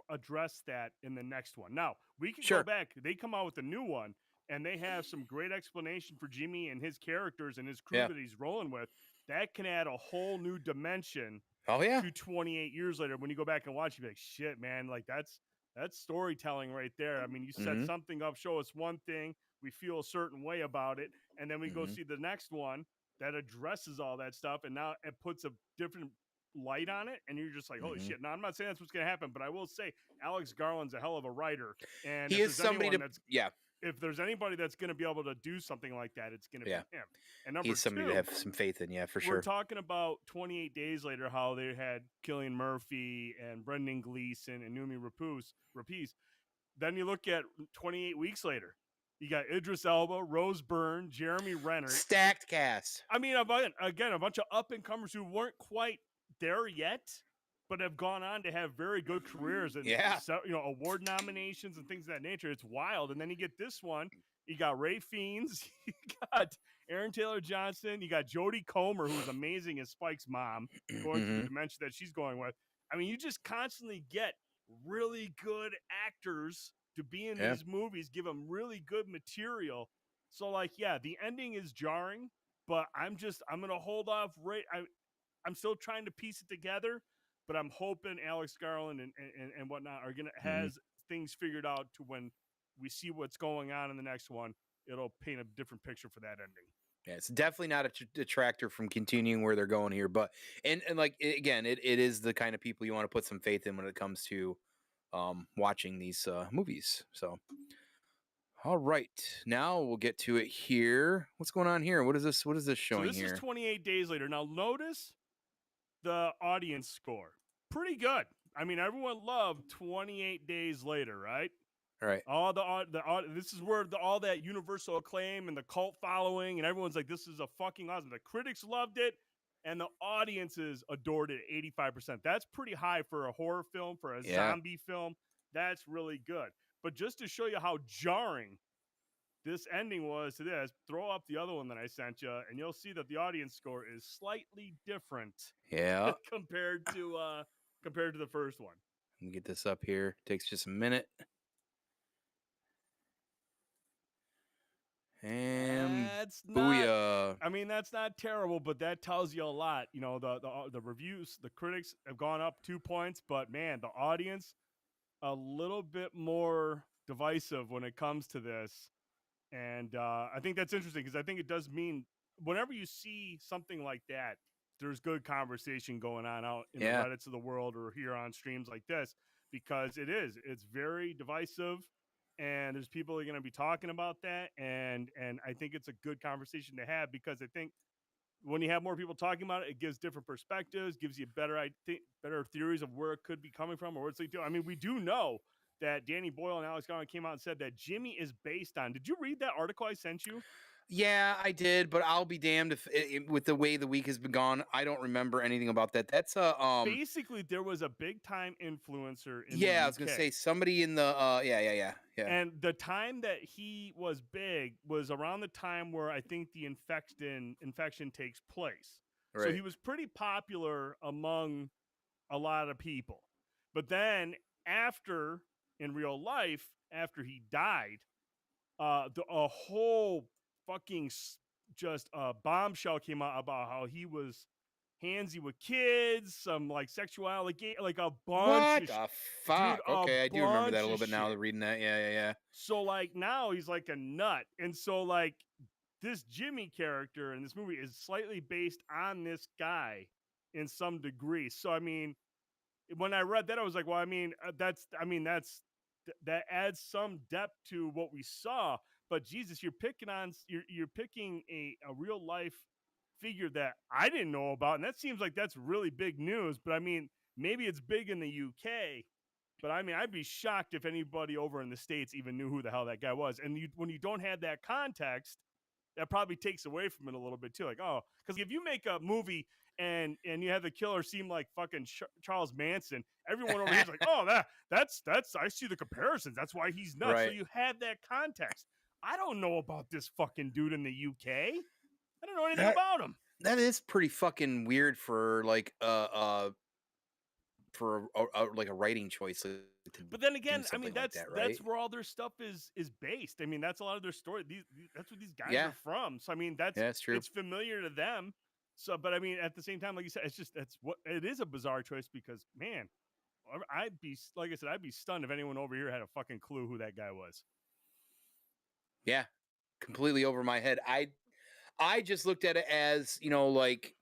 address that in the next one. Now, we could go Sure. back. They come out with a new one, and they have some great explanation for Jimmy and his characters and his crew Yeah. that he's rolling with. That can add a whole new dimension Oh yeah. to 28 years later. When you go back and watch, you be like, shit, man, like that's storytelling right there. I mean, you set Mm-hmm. something up, show us one thing, we feel a certain way about it, and then we go Mm-hmm. see the next one that addresses all that stuff, and now it puts a different light on it, and you're just like, holy Mm-hmm. shit. Now, I'm not saying that's what's going to happen, but I will say Alex Garland's a hell of a writer, and He is somebody to. Yeah. if there's anybody that's going to be able to do something like that, it's going to Yeah. be him. And number He's somebody to two, have some faith in. Yeah, for we're sure. talking about 28 days later, how they had Cillian Murphy and Brendan Gleeson and Noomi Rapace. Then you look at 28 weeks later, you got Idris Elba, Rose Byrne, Jeremy Renner. Stacked cast. I mean, again, a bunch of up and comers who weren't quite there yet, but have gone on to have very good careers and Yeah. award nominations and things of that nature. It's wild. And then you get this one. You got Ray Fiennes, you got Aaron Taylor Johnson, you got Jodie Comer, who's amazing as Spike's mom, going through the Mm-hmm. dementia that she's going with. I mean, you just constantly get really good actors to be in Yeah. these movies, give them really good material. So, like, yeah, the ending is jarring, but I'm gonna hold off. I'm still trying to piece it together, but I'm hoping Alex Garland and whatnot are gonna Mm-hmm. has things figured out to when we see what's going on in the next one. It'll paint a different picture for that ending. Yeah, it's definitely not a detractor from continuing where they're going here, but and like again, it is the kind of people you want to put some faith in when it comes to watching these movies. So, all right, now we'll get to it here. What's going on here? What is this? What is this So showing this here? is 28 days later. Now notice the audience score. Pretty good. I mean, everyone loved 28 days later, right? All right. All this is where all that universal acclaim and the cult following, and everyone's like, this is a fucking awesome. The critics loved it, and the audiences adored it at 85%. That's pretty high for a horror film, for a zombie film. That's really good. But just to show you how jarring this ending was to this, throw up the other one that I sent you, and you'll see that the audience score is slightly different Yeah. compared to the first one. Let me get this up here. Takes just a minute. And That's booyah. not. I mean, that's not terrible, but that tells you a lot. You know, the reviews, the critics have gone up 2 points, but man, the audience a little bit more divisive when it comes to this. And I think that's interesting because I think it does mean whenever you see something like that, there's good conversation going on out in the Reddits of the world or here on streams like this, because it's very divisive, and there's people who are going to be talking about that, and I think it's a good conversation to have, because I think when you have more people talking about it, it gives different perspectives, gives you better theories of where it could be coming from or what it's like. I mean, we do know that Danny Boyle and Alex Garland came out and said that Jimmy is based on. Did you read that article I sent you? Yeah, I did, but I'll be damned if with the way the week has been gone, I don't remember anything about that. That's a basically there was a big time influencer in yeah, the UK. I was gonna say somebody in the yeah. And the time that he was big was around the time where I think the infection takes place. Right. So he was pretty popular among a lot of people. But then after, in real life, after he died, a whole fucking just bombshell came out about how he was handsy with kids, some like sexuality, like a bunch. What the fuck? Dude, okay, I do remember that a little bunch bit of now. shit. Reading that, yeah. So like now he's like a nut, and so like this Jimmy character in this movie is slightly based on this guy in some degree. So I mean, when I read that, I was like, well, that adds some depth to what we saw. But Jesus, you're picking a real life figure that I didn't know about, and that seems like that's really big news. But I mean, maybe it's big in the UK, But I mean, I'd be shocked if anybody over in the States even knew who the hell that guy was. And when you don't have that context, that probably takes away from it a little bit too. Like, oh, because if you make a movie and you have the killer seem like fucking Charles Manson, everyone over here's like, oh, that's I see the comparisons. That's why he's nuts. Right. So you have that context. I don't know about this fucking dude in the UK. I don't know anything about him. That is pretty fucking weird for like like a writing choice. But then again, I mean, like that, right? that's where all their stuff is based. I mean, that's a lot of their story. That's what these guys are from. So I mean, that's true. It's familiar to them. So, but I mean, at the same time, like you said, that's what it is, a bizarre choice because man, I'd be like I said, I'd be stunned if anyone over here had a fucking clue who that guy was. Yeah, completely over my head. I just looked at it as, you know, like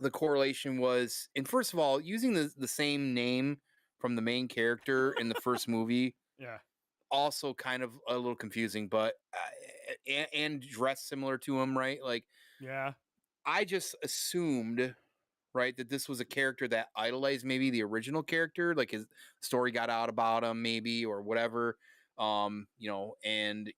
the correlation was, and first of all, using the same name from the main character in the first movie, yeah, also kind of a little confusing, but and dressed similar to him, right? Like, yeah, I just assumed, right, that this was a character that idolized maybe the original character, like his story got out about him, maybe, or whatever. You know, and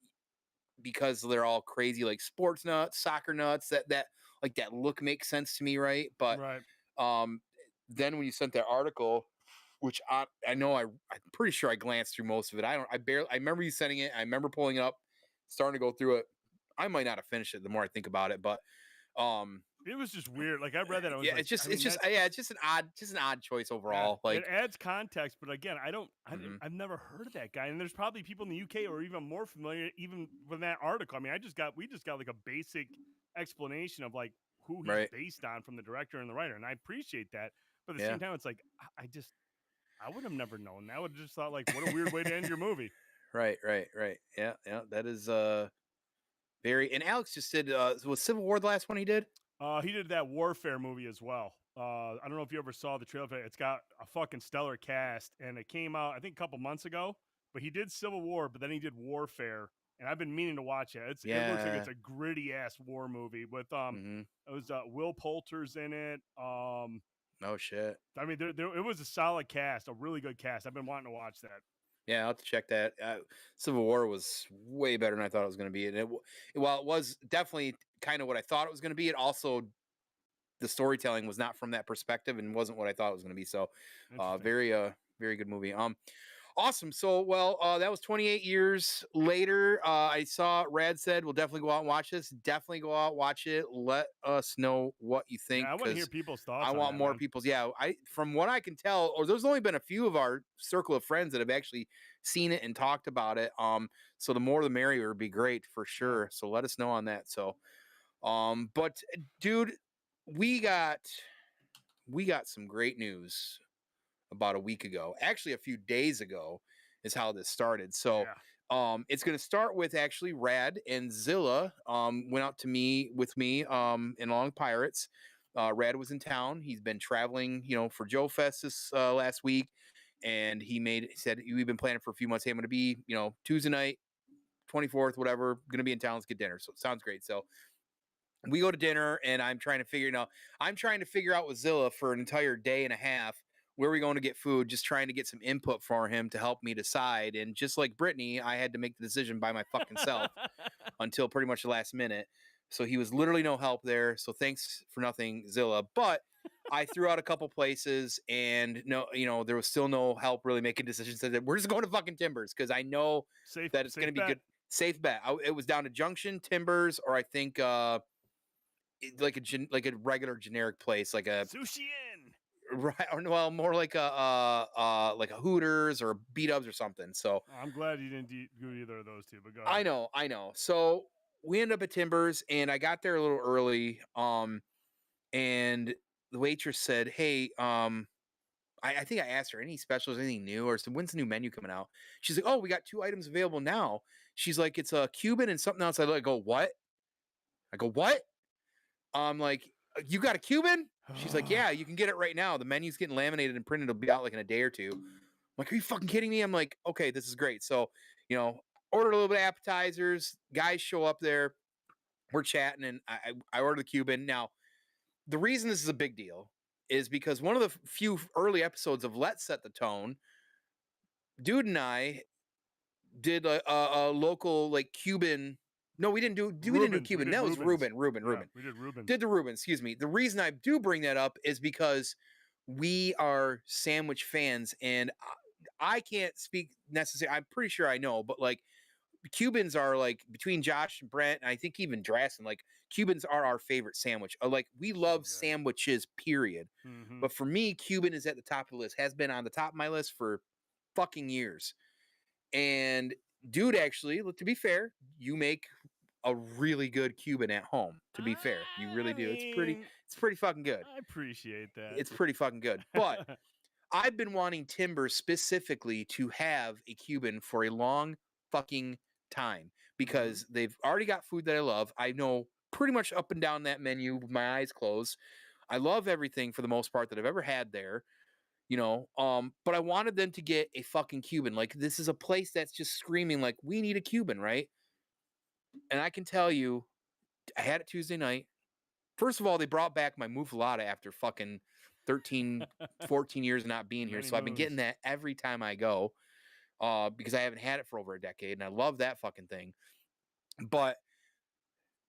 because they're all crazy, like sports nuts, soccer nuts, that like that look makes sense to me, right? But right. um, then when you sent that article, which I know I'm pretty sure I glanced through most of it. I remember you sending it. I remember pulling it up, starting to go through it. I might not have finished it the more I think about it, but it was just weird. Like I read that, I was yeah, like, it's just I mean, it's just an odd choice overall. Yeah, Like, it adds context, but again, I've never heard of that guy, and there's probably people in the UK who are even more familiar, even with that article. I mean, we just got like a basic explanation of like who he's right. based on from the director and the writer, and I appreciate that. But at the Yeah. same time, it's like I would have never known. I would have just thought like, what a weird way to end your movie. Right. Yeah. That is very. And Alex just did. Was Civil War the last one he did? He did that Warfare movie as well. I don't know if you ever saw the trailer. It's got a fucking stellar cast, and it came out I think a couple months ago. But he did Civil War, but then he did Warfare, and I've been meaning to watch it. It looks like it's a gritty ass war movie with it was Will Poulter's in it. Oh shit. I mean, it was a solid cast, a really good cast. I've been wanting to watch that. Yeah, I'll have to check that. Civil War was way better than I thought it was going to be, and while it was definitely kind of what I thought it was going to be, it also the storytelling was not from that perspective and wasn't what I thought it was going to be. So, very good movie. Awesome. So, that was 28 years later. I saw Rad said we'll definitely go out and watch this. Definitely go out, watch it. Let us know what you think. Yeah, I want to hear people's thoughts. I want more people's. Yeah, from what I can tell, or there's only been a few of our circle of friends that have actually seen it and talked about it. So the more the merrier would be great for sure. Yeah. So let us know on that. So, but dude, we got some great news about a week ago. Actually, a few days ago is how this started. So it's going to start with actually Rad and Zilla went out with me in Long Pirates. Rad was in town. He's been traveling, for Joe Fest this last week. And he said, we've been planning for a few months. Hey, I'm going to be, Tuesday night, 24th, whatever, going to be in town. Let's get dinner. So it sounds great. So we go to dinner and I'm trying to figure out with Zilla for an entire day and a half where we're going to get food, just trying to get some input for him to help me decide. And just like Brittany, I had to make the decision by my fucking self until pretty much the last minute. So he was literally no help there. So thanks for nothing, Zilla. But I threw out a couple places and there was still no help really making decisions. So we're just going to fucking Timbers because I know that it's going to be good. Safe bet. It was down to Junction, Timbers, or I think like a regular generic place, like a Sushi Inn. Right, or well, more like a Hooters or B-Dubs or something. So I'm glad you didn't do either of those two. But go ahead. I know. So we ended up at Timbers, and I got there a little early. And the waitress said, "Hey, I think I asked her any specials, anything new, or so when's the new menu coming out?" She's like, "Oh, we got 2 items available now." She's like, "It's a Cuban and something else." I go, "What?" I go, "What?" I'm like, "You got a Cuban?" She's like, "Yeah, you can get it right now. The menu's getting laminated and printed. It'll be out like in a day or two." I'm like, "Are you fucking kidding me?" I'm like, "Okay, this is great." So, ordered a little bit of appetizers. Guys show up there. We're chatting, and I ordered the Cuban. Now, the reason this is a big deal is because one of the few early episodes of Let's Set the Tone, Dude and I did a local like Cuban. No, we didn't do. We didn't do Rubens. We Cuban. did That was Rubens. Ruben. Yeah, we did Rubens. Did the Reuben, excuse me. The reason I do bring that up is because we are sandwich fans, and I can't speak necessarily. I'm pretty sure I know, but like Cubans are like between Josh and Brent, and I think even Drassen, like Cubans are our favorite sandwich. Like we love sandwiches, period. Mm-hmm. But for me, Cuban is at the top of the list. Has been on the top of my list for fucking years. And dude, actually, to be fair, you make a really good Cuban at home. To be fair, you really do. It's pretty fucking good. I appreciate that. It's pretty fucking good. But I've been wanting Timber specifically to have a Cuban for a long fucking time because they've already got food that I love. I know pretty much up and down that menu with my eyes closed. I love everything for the most part that I've ever had there. But I wanted them to get a fucking Cuban. Like, this is a place that's just screaming like, we need a Cuban, right? And I can tell you, I had it Tuesday night. First of all, they brought back my muffalata after fucking 13, 14 years of not being here. So I've been getting that every time I go because I haven't had it for over a decade, and I love that fucking thing. But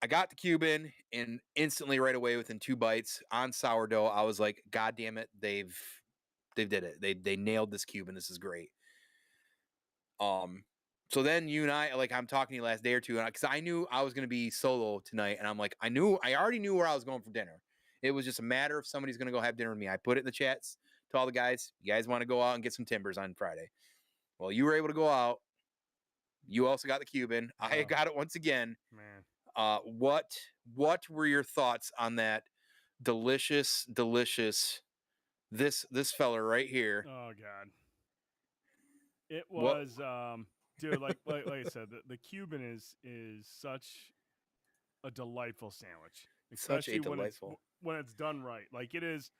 I got the Cuban, and instantly right away within 2 bites on sourdough, I was like, God damn it, they've did it. They nailed this Cuban. This is great. So then you and I, like, I'm talking to you last day or two, because I knew I was going to be solo tonight, and I'm like, I already knew where I was going for dinner. It was just a matter of somebody's going to go have dinner with me. I put it in the chats to all the guys. You guys want to go out and get some Timbers on Friday? Well, you were able to go out. You also got the Cuban. I got it once again. Man, what were your thoughts on that delicious this fella right here? Oh God, it was dude. Like I said, the Cuban is such a delightful sandwich, especially when it's done right. Like it is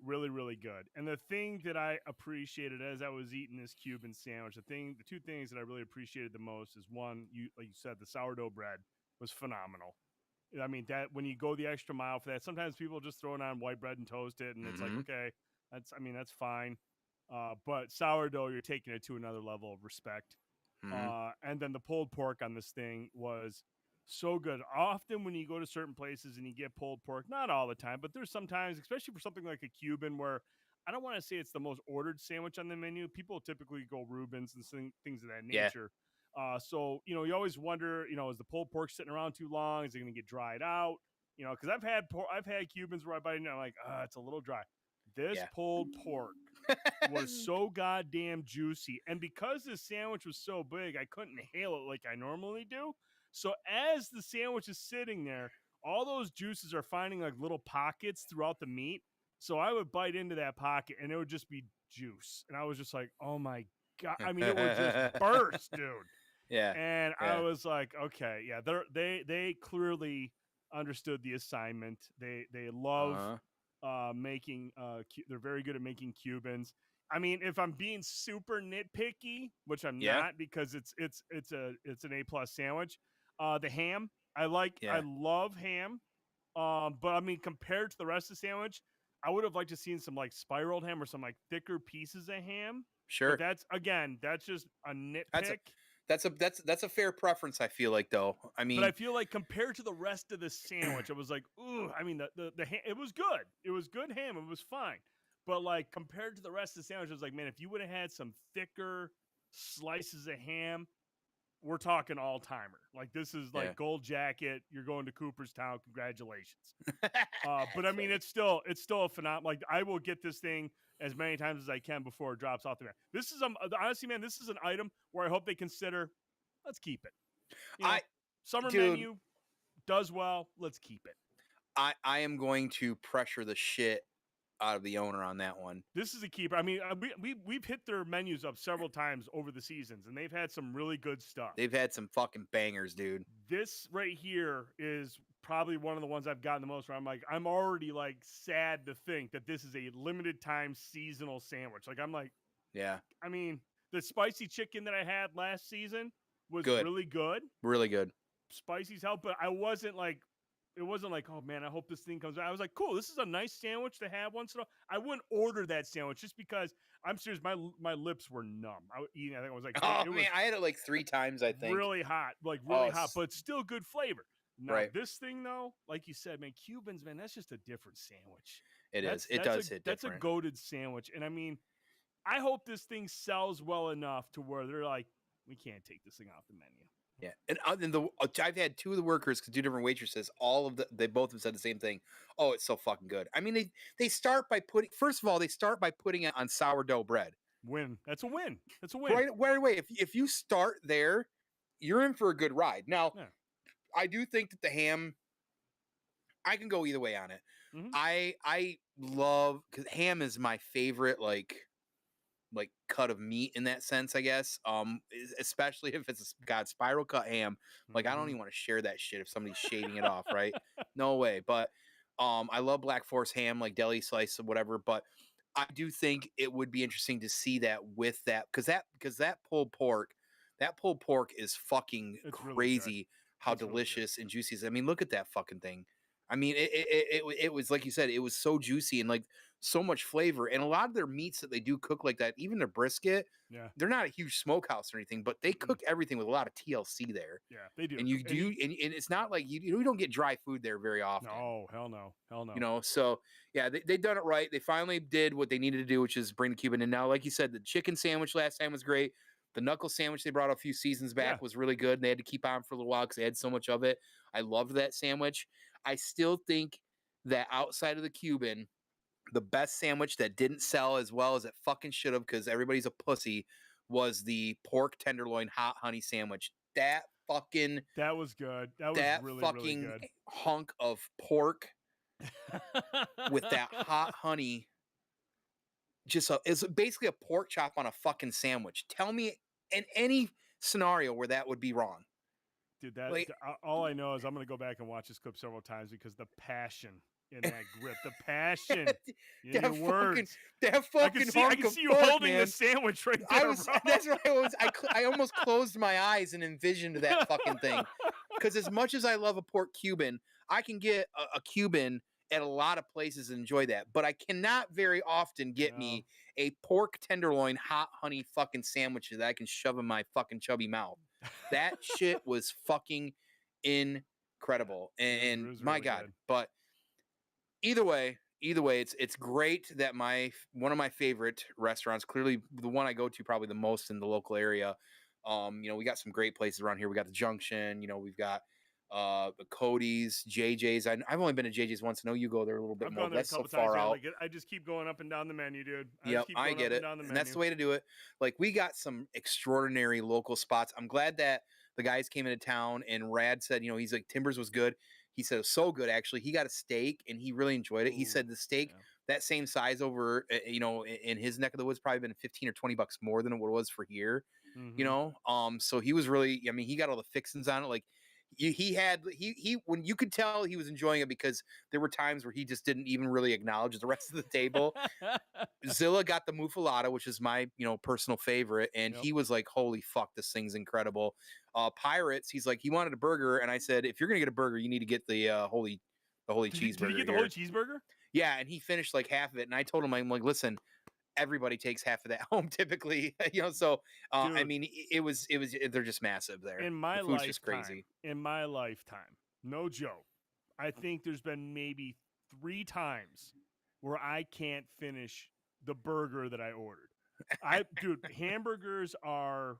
really good. And the thing that I appreciated as I was eating this Cuban sandwich, the 2 things that I really appreciated the most is one, like you said, the sourdough bread was phenomenal. I mean, that when you go the extra mile for that, sometimes people just throw it on white bread and toast it, and it's like, okay, that's fine. But sourdough, you're taking it to another level of respect. And then the pulled pork on this thing was so good. Often when you go to certain places and you get pulled pork, not all the time, but there's sometimes, especially for something like a Cuban, where I don't want to say it's the most ordered sandwich on the menu. People typically go Reubens and things of that nature. So, you always wonder, is the pulled pork sitting around too long? Is it going to get dried out? Because I've had Cubans where I bite and I'm like, it's a little dry. This pulled pork was so goddamn juicy. And because this sandwich was so big, I couldn't inhale it like I normally do. So as the sandwich is sitting there, all those juices are finding like little pockets throughout the meat. So I would bite into that pocket and it would just be juice. And I was just like, oh my God. I mean, it would just burst, dude. Yeah. And I was like, okay, yeah, they clearly understood the assignment. They love making they're very good at making Cubans. I mean, if I'm being super nitpicky, which I'm not, because it's an A+ sandwich. The ham, I love ham. But I mean, compared to the rest of the sandwich, I would have liked to seen some like spiraled ham or some like thicker pieces of ham. Sure. But that's just a nitpick. That's a fair preference, I feel like, though. I mean, but I feel like compared to the rest of the sandwich, I was like, ooh, I mean, the ham, it was good. It was good ham. It was fine. But like compared to the rest of the sandwich, I was like, man, if you would have had some thicker slices of ham, we're talking all timer. Like this is like gold jacket. You're going to Cooperstown. Congratulations. But I mean, it's still a phenomenal. Like I will get this thing as many times as I can before it drops off the map. This is honestly, man, this is an item where I hope they consider. Let's keep it. Summer menu does well. Let's keep it. I am going to pressure the shit out of the owner on that one. This is a keeper. I mean, we've hit their menus up several times over the seasons, and they've had some really good stuff. They've had some fucking bangers, dude. This right here is probably one of the ones I've gotten the most. Where I'm already like sad to think that this is a limited time seasonal sandwich. Like I'm like, I mean, the spicy chicken that I had last season was really good. Really good. Spicy's help, but I wasn't like it wasn't like, oh man, I hope this thing comes out. I was like, cool, this is a nice sandwich to have once in a while. I wouldn't order that sandwich just because I'm serious. My lips were numb. I think I was like, Oh it man, was I had it like 3 times, I think. really hot, like Oh, really hot, but still good flavor. Now right. this thing though, like you said, man, Cubans, man, that's just a different sandwich. It is. It does hit That's a different. goated sandwich, and I mean, I hope this thing sells well enough to where they're like, we can't take this thing off the menu. Yeah, and I've had 2 of the workers, 'cause 2 different waitresses, they both have said the same thing. Oh, it's so fucking good. I mean, they start by first of all, they start by putting it on sourdough bread. Win. That's a win. That's a win. Right away. If you start there, you're in for a good ride. Now, Yeah. I do think that the ham, I can go either way on it. Mhm. I love, because ham is my favorite like cut of meat in that sense, I guess. Especially if it's got spiral cut ham. Like I don't even want to share that shit if somebody's shaving it off, right? No way. But I love Black Forest ham, like deli slice or whatever. But I do think it would be interesting to see that with that, because that pulled pork is fucking It's really good. crazy how It's really good. delicious and juicy it is. I mean, look at that fucking thing. I mean, it was, like you said, it was so juicy and like so much flavor. And a lot of their meats that they do cook like that, even their brisket, Yeah. they're not a huge smokehouse or anything, but they cook everything with a lot of TLC there. Yeah, they do. And and it's not like you don't get dry food there very often. No, hell no. Hell no. You know, so yeah, they've done it right. They finally did what they needed to do, which is bring the Cuban in. Now, like you said, the chicken sandwich last time was great. The knuckle sandwich they brought a few seasons back was really good. And they had to keep on for a little while because they had so much of it. I loved that sandwich. I still think that outside of the Cuban, the best sandwich that didn't sell as well as it fucking should have, because everybody's a pussy, was the pork tenderloin hot honey sandwich. That was good. That was really, really good. Hunk of pork with that hot honey. It's basically a pork chop on a fucking sandwich. Tell me in any scenario where that would be wrong. Dude, all I know is I'm going to go back and watch this clip several times because the passion in that grip, the passion in your words. That fucking I can see you holding the sandwich right there, That's right. I almost closed my eyes and envisioned that fucking thing. Because as much as I love a pork Cuban, I can get a Cuban at a lot of places and enjoy that. But I cannot very often get me a pork tenderloin hot honey fucking sandwich that I can shove in my fucking chubby mouth. That shit was fucking incredible. And my really God. Good. But either way, it's great that one of my favorite restaurants, clearly the one I go to probably the most in the local area. We got some great places around here. We got the Junction, we've got the Cody's, JJ's. I've only been to JJ's once. I know you go there a little bit I've more. Gone there that's a couple so far times. out. I just keep going up and down the menu, dude. I get it. And that's the way to do it. Like, we got some extraordinary local spots. I'm glad that the guys came into town, and Rad said, he's like, Timbers was good. He said it was so good, actually. He got a steak and he really enjoyed it. He said the steak, that same size over, in his neck of the woods, probably been 15 or 20 bucks more than what it was for here. So he was really, he got all the fixings on it. Like, when you could tell he was enjoying it, because there were times where he just didn't even really acknowledge the rest of the table. Zilla got the muffalata, which is my personal favorite, and he was like, holy fuck, this thing's incredible. Pirates, he's like, he wanted a burger, and I said, if you're gonna get a burger, you need to get the holy cheeseburger. Did you get the holy cheeseburger? Yeah, and he finished like half of it, and I told him, I'm like, listen, everybody takes half of that home typically, so they're just massive there. In my lifetime, just crazy. In my lifetime, no joke, I think there's been maybe 3 times where I can't finish the burger that I ordered. Dude, hamburgers are,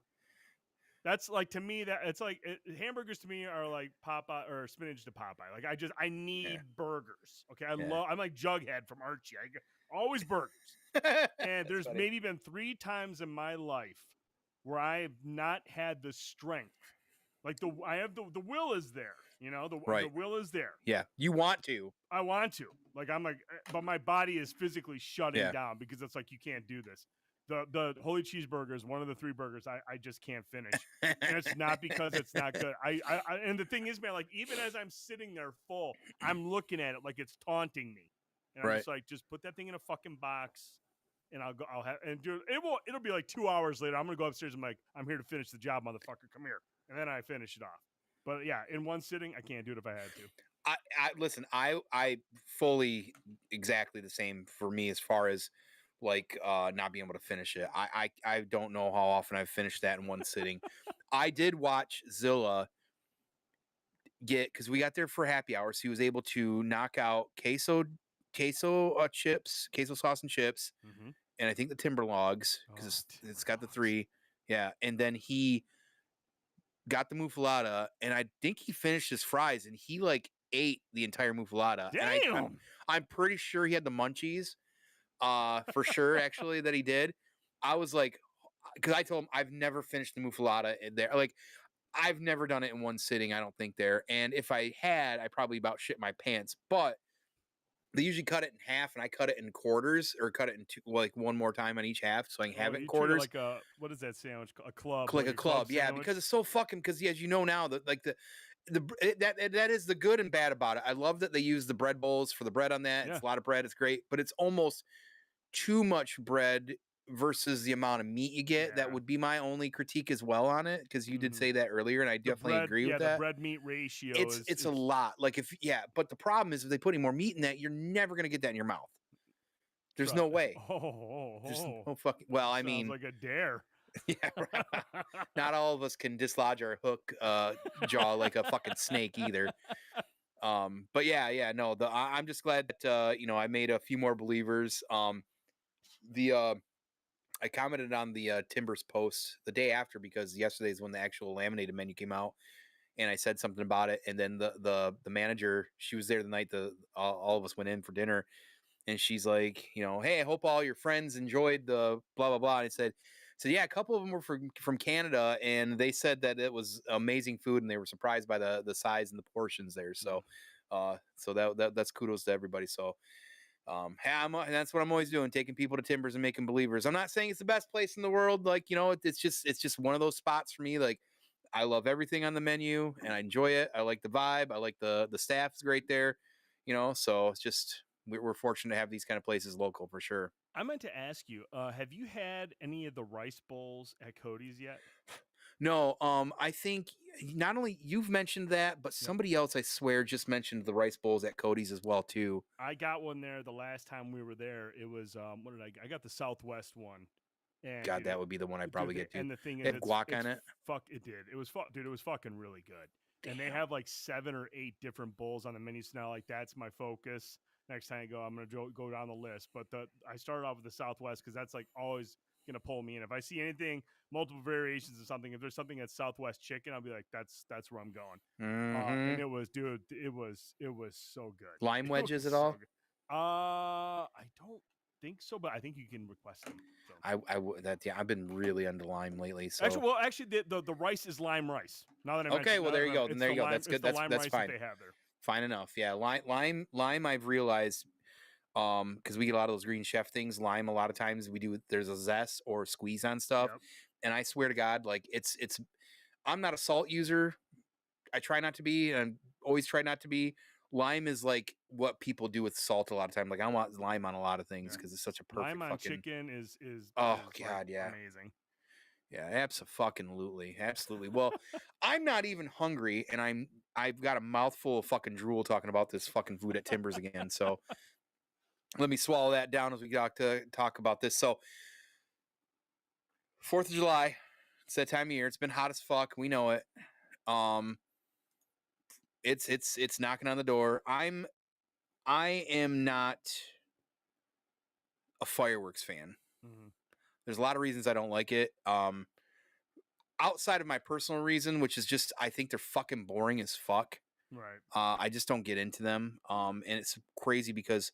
that's like, to me, that it's like hamburgers to me are like Popeye or spinach to Popeye. Like, I need burgers. Okay, I'm like Jughead from Archie. Always burgers. And there's maybe been 3 times in my life where I have not had the strength. Like, the will is there, the will is there. Yeah, you want to. I want to. Like, I'm like, but my body is physically shutting down, because it's like, you can't do this. The holy cheeseburger is one of the 3 burgers I just can't finish, and it's not because it's not good. I and the thing is, man, like, even as I'm sitting there full, I'm looking at it like it's taunting me, and I'm just like, just put that thing in a fucking box, and I'll have, and dude, it'll be like 2 hours later. I'm gonna go upstairs. I'm like, I'm here to finish the job, motherfucker. Come here, and then I finish it off. But yeah, in one sitting, I can't do it if I had to. I listen. I fully exactly the same for me as far as like not being able to finish it. I don't know how often I've finished that in one sitting. I did watch Zilla get because we got there for happy hour, so he was able to knock out queso chips, queso sauce and chips, Mm-hmm. and I think the timber logs because Oh, it's timber got the logs. three. Yeah, and then he got the muffalata, and I think he finished his fries, and he like ate the entire muffalata, and Damn. I'm pretty sure he had the munchies, for sure actually that he did. I was like, because I told him I've never finished the muffalata in there, like I've never done it in one sitting. I don't think there, and if I had, I probably about shit my pants, but. They usually cut it in half, and I cut it in quarters, or cut it in two, like one more time on each half, so I can Oh, have it in you treat it quarters. like a what is that sandwich? A club, Like like a a club club, yeah, sandwich. because it's so fucking. Because as you know now, that like that is the good and bad about it. I love that they use the bread bowls for the bread on that. Yeah. It's a lot of bread. It's great, but it's almost too much bread versus the amount of meat you get. That Yeah. would be my only critique as well on it, because you did Mm-hmm. say that earlier, and I The definitely bread, agree with yeah, the that. bread meat ratio is It's a lot. Like if yeah, but the problem is if they put any more meat in that, you're never gonna get that in your mouth. There's no way. There's Oh, no fucking. Well, that I sounds mean, like a dare. yeah, right. Not all of us can dislodge our hook jaw like a fucking snake either. But yeah, no, I'm just glad that I made a few more believers. The I commented on the Timbers post the day after, because yesterday is when the actual laminated menu came out, and I said something about it, and then the manager, she was there the night the all of us went in for dinner, and she's like, hey, I hope all your friends enjoyed the blah blah blah. And I said, yeah, a couple of them were from Canada, and they said that it was amazing food, and they were surprised by the size and the portions there. So, so that's kudos to everybody. So, hey, and that's what I'm always doing, taking people to Timbers and making believers. I'm not saying it's the best place in the world, like it's just one of those spots for me. Like, I love everything on the menu, and I enjoy it. I like the vibe. I like the staff's great there, So it's just we're fortunate to have these kind of places local for sure. I meant to ask you, have you had any of the rice bowls at Cody's yet? No, I think not only you've mentioned that, but Yep. somebody else I swear just mentioned the rice bowls at Cody's as well too. I got one there the last time we were there. It was what did I get? I got the Southwest one. And God, dude, that would be the one I'd dude, probably get to. and the thing They is, have guac it's on it. fuck. It did. It was dude. It was fucking really good. And they Damn. have like 7 or 8 different bowls on the menu. So now, like that's my focus. Next time I go, I'm gonna go down the list. But I started off with the Southwest because that's like always gonna pull me in. If I see anything, multiple variations of something, if there's something that's Southwest chicken, I'll be like, that's where I'm going. And Mm-hmm. it was, dude, it was so good. Lime It was wedges at so all? good. I don't think so, but I think you can request them. So I would that yeah. I've been really under lime lately. So actually, the rice is lime rice. Now that I okay, mentioned, well there you go. Then it's there the you go. lime, That's it's good. the lime That's rice that fine. they have there. Fine enough. Yeah, lime. I've realized because we get a lot of those Green Chef things. Lime, a lot of times we do. There's a zest or squeeze on stuff, Yep. and I swear to God, like it's. I'm not a salt user. I try not to be, and always try not to be. Lime is like what people do with salt a lot of time. Like I want lime on a lot of things Yeah. because it's such a Lime perfect on fucking. chicken is Oh is like God, yeah, amazing. yeah, absolutely, absolutely. Well, I'm not even hungry, and I've got a mouthful of fucking drool talking about this fucking food at Timbers again. So let me swallow that down as we talk about this. So 4th of July, it's that time of year. It's been hot as fuck. We know it. Um, it's knocking on the door. I am not a fireworks fan. Mm-hmm. There's a lot of reasons I don't like it. Outside of my personal reason, which is just I think they're fucking boring as fuck. Right. I just don't get into them. And it's crazy because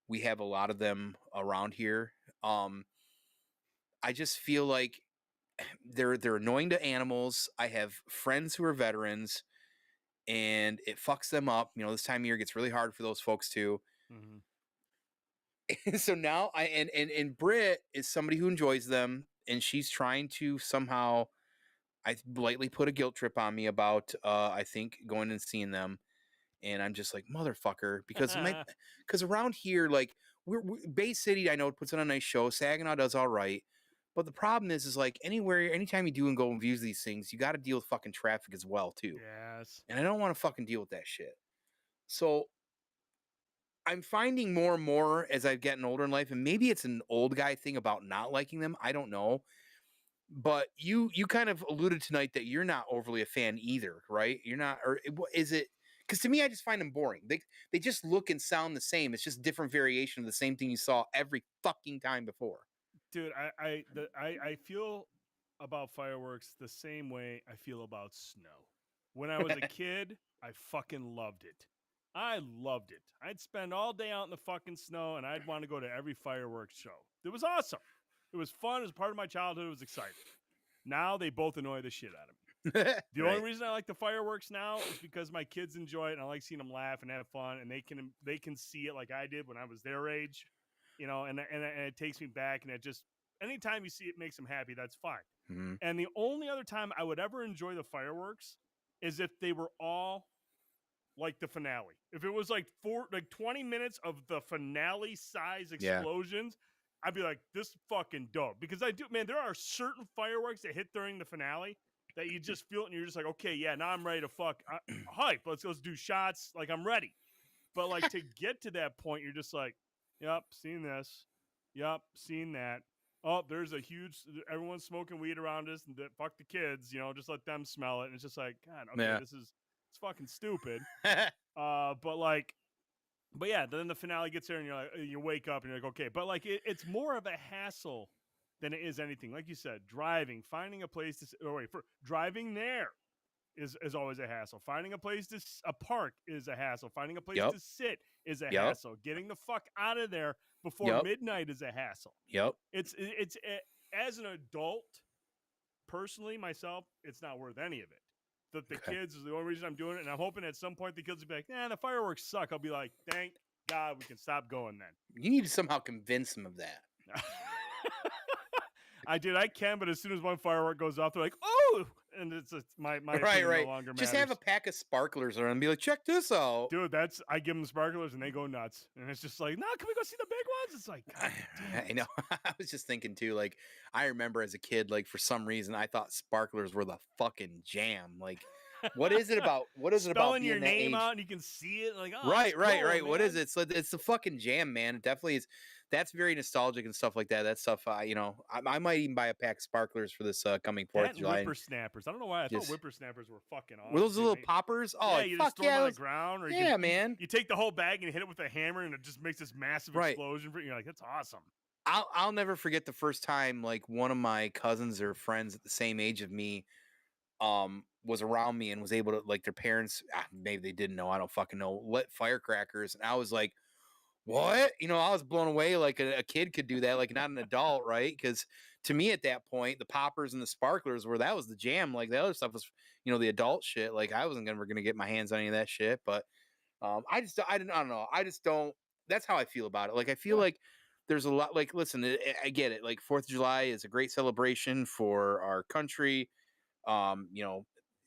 we have a lot of them around here. I just feel like they're annoying to animals. I have friends who are veterans, and it fucks them up. This time of year gets really hard for those folks too. Mm-hmm. So now and Britt is somebody who enjoys them, and she's trying to somehow I lightly put a guilt trip on me about I think going and seeing them, and I'm just like motherfucker because around here like we're Bay City I know it puts on a nice show. Saginaw does all right, but the problem is like anytime you do and go and view these things, you got to deal with fucking traffic as well too, Yes. and I don't want to fucking deal with that shit. So I'm finding more and more as I've gotten older in life, and maybe it's an old guy thing about not liking them. I don't know. But you kind of alluded tonight that you're not overly a fan either, right? You're not, or is it? Because to me, I just find them boring. They just look and sound the same. It's just different variation of the same thing you saw every fucking time before. Dude, I feel about fireworks the same way I feel about snow. When I was a kid, I fucking loved it. I loved it. I'd spend all day out in the fucking snow and I'd want to go to every fireworks show. It was awesome. It was fun. It was part of my childhood. It was exciting. Now they both annoy the shit out of me. The only Right. reason I like the fireworks now is because my kids enjoy it and I like seeing them laugh and have fun and they can see it like I did when I was their age, you know, and it takes me back and it just anytime you see it makes them happy, that's fine. Mhm. And the only other time I would ever enjoy the fireworks is if they were all like the finale. If it was like 20 minutes of the finale size Yeah. explosions, I'd be like, this is fucking dope. Because I do, man, there are certain fireworks that hit during the finale that you just feel it and you're just like, okay, yeah, now I'm ready to hype. Let's do shots. Like I'm ready. But like to get to that point, you're just like, yep, seen this. Yep, seen that. Oh, there's a huge everyone's smoking weed around us and fuck the kids, you know, just let them smell it. And it's just like, God, okay, Yeah. it's fucking stupid. But like, but yeah, then the finale gets there and you're like, you wake up and you're like, okay, but like it's more of a hassle than it is anything. Like you said, driving, finding a place for driving there is always a hassle. Finding a place a park is a hassle. Finding a place Yep. to sit is a Yep. hassle. Getting the fuck out of there before Yep. midnight is a hassle. Yep. As an adult, personally, myself, it's not worth any of it. The Okay. kids is the only reason I'm doing it, and I'm hoping at some point the kids will be like, "Nah, the fireworks suck." I'll be like, "Thank God we can stop going then." You need to somehow convince them of that. I did. I can, but as soon as one firework goes off, they're like, "Oh!" And my Right. opinion no Right. longer Just have a matters. pack of sparklers around and be like, check this out. Dude, I give them sparklers and they go nuts. And it's just like, no, can we go see the big ones? It's like, God damn it. I know. I was just thinking too. Like, I remember as a kid, like for some reason, I thought sparklers were the fucking jam. Like, what is it about? What is it about Spelling your being that name age? out and you can see it. Like, oh, that's Right, right, cool, right. What is man. it? It's the fucking jam, man. It definitely is. That's very nostalgic and stuff like that. That stuff, I might even buy a pack of sparklers for this coming Fourth That of and July. And whippersnappers. I don't know why. I thought just whippersnappers were fucking were awesome those the too. little poppers? Oh, Yeah, like, you fuck just throw them yeah, on the those, ground, or yeah, man. you take the whole bag and hit it with a hammer, and it just makes this massive Right. explosion. You're like, that's awesome. I'll never forget the first time like one of my cousins or friends at the same age of me was around me and was able to, like, their parents, maybe they didn't know, I don't fucking know, lit firecrackers, and I was like, what? I was blown away, like a kid could do that, like not an adult, right? Because to me at that point, the poppers and the sparklers were, that was the jam. Like the other stuff was, the adult shit. Like I wasn't ever gonna get my hands on any of that shit. But I don't know. I just don't. That's how I feel about it. Like I feel Yeah. like there's a lot. Like listen, I get it. Like Fourth of July is a great celebration for our country. Et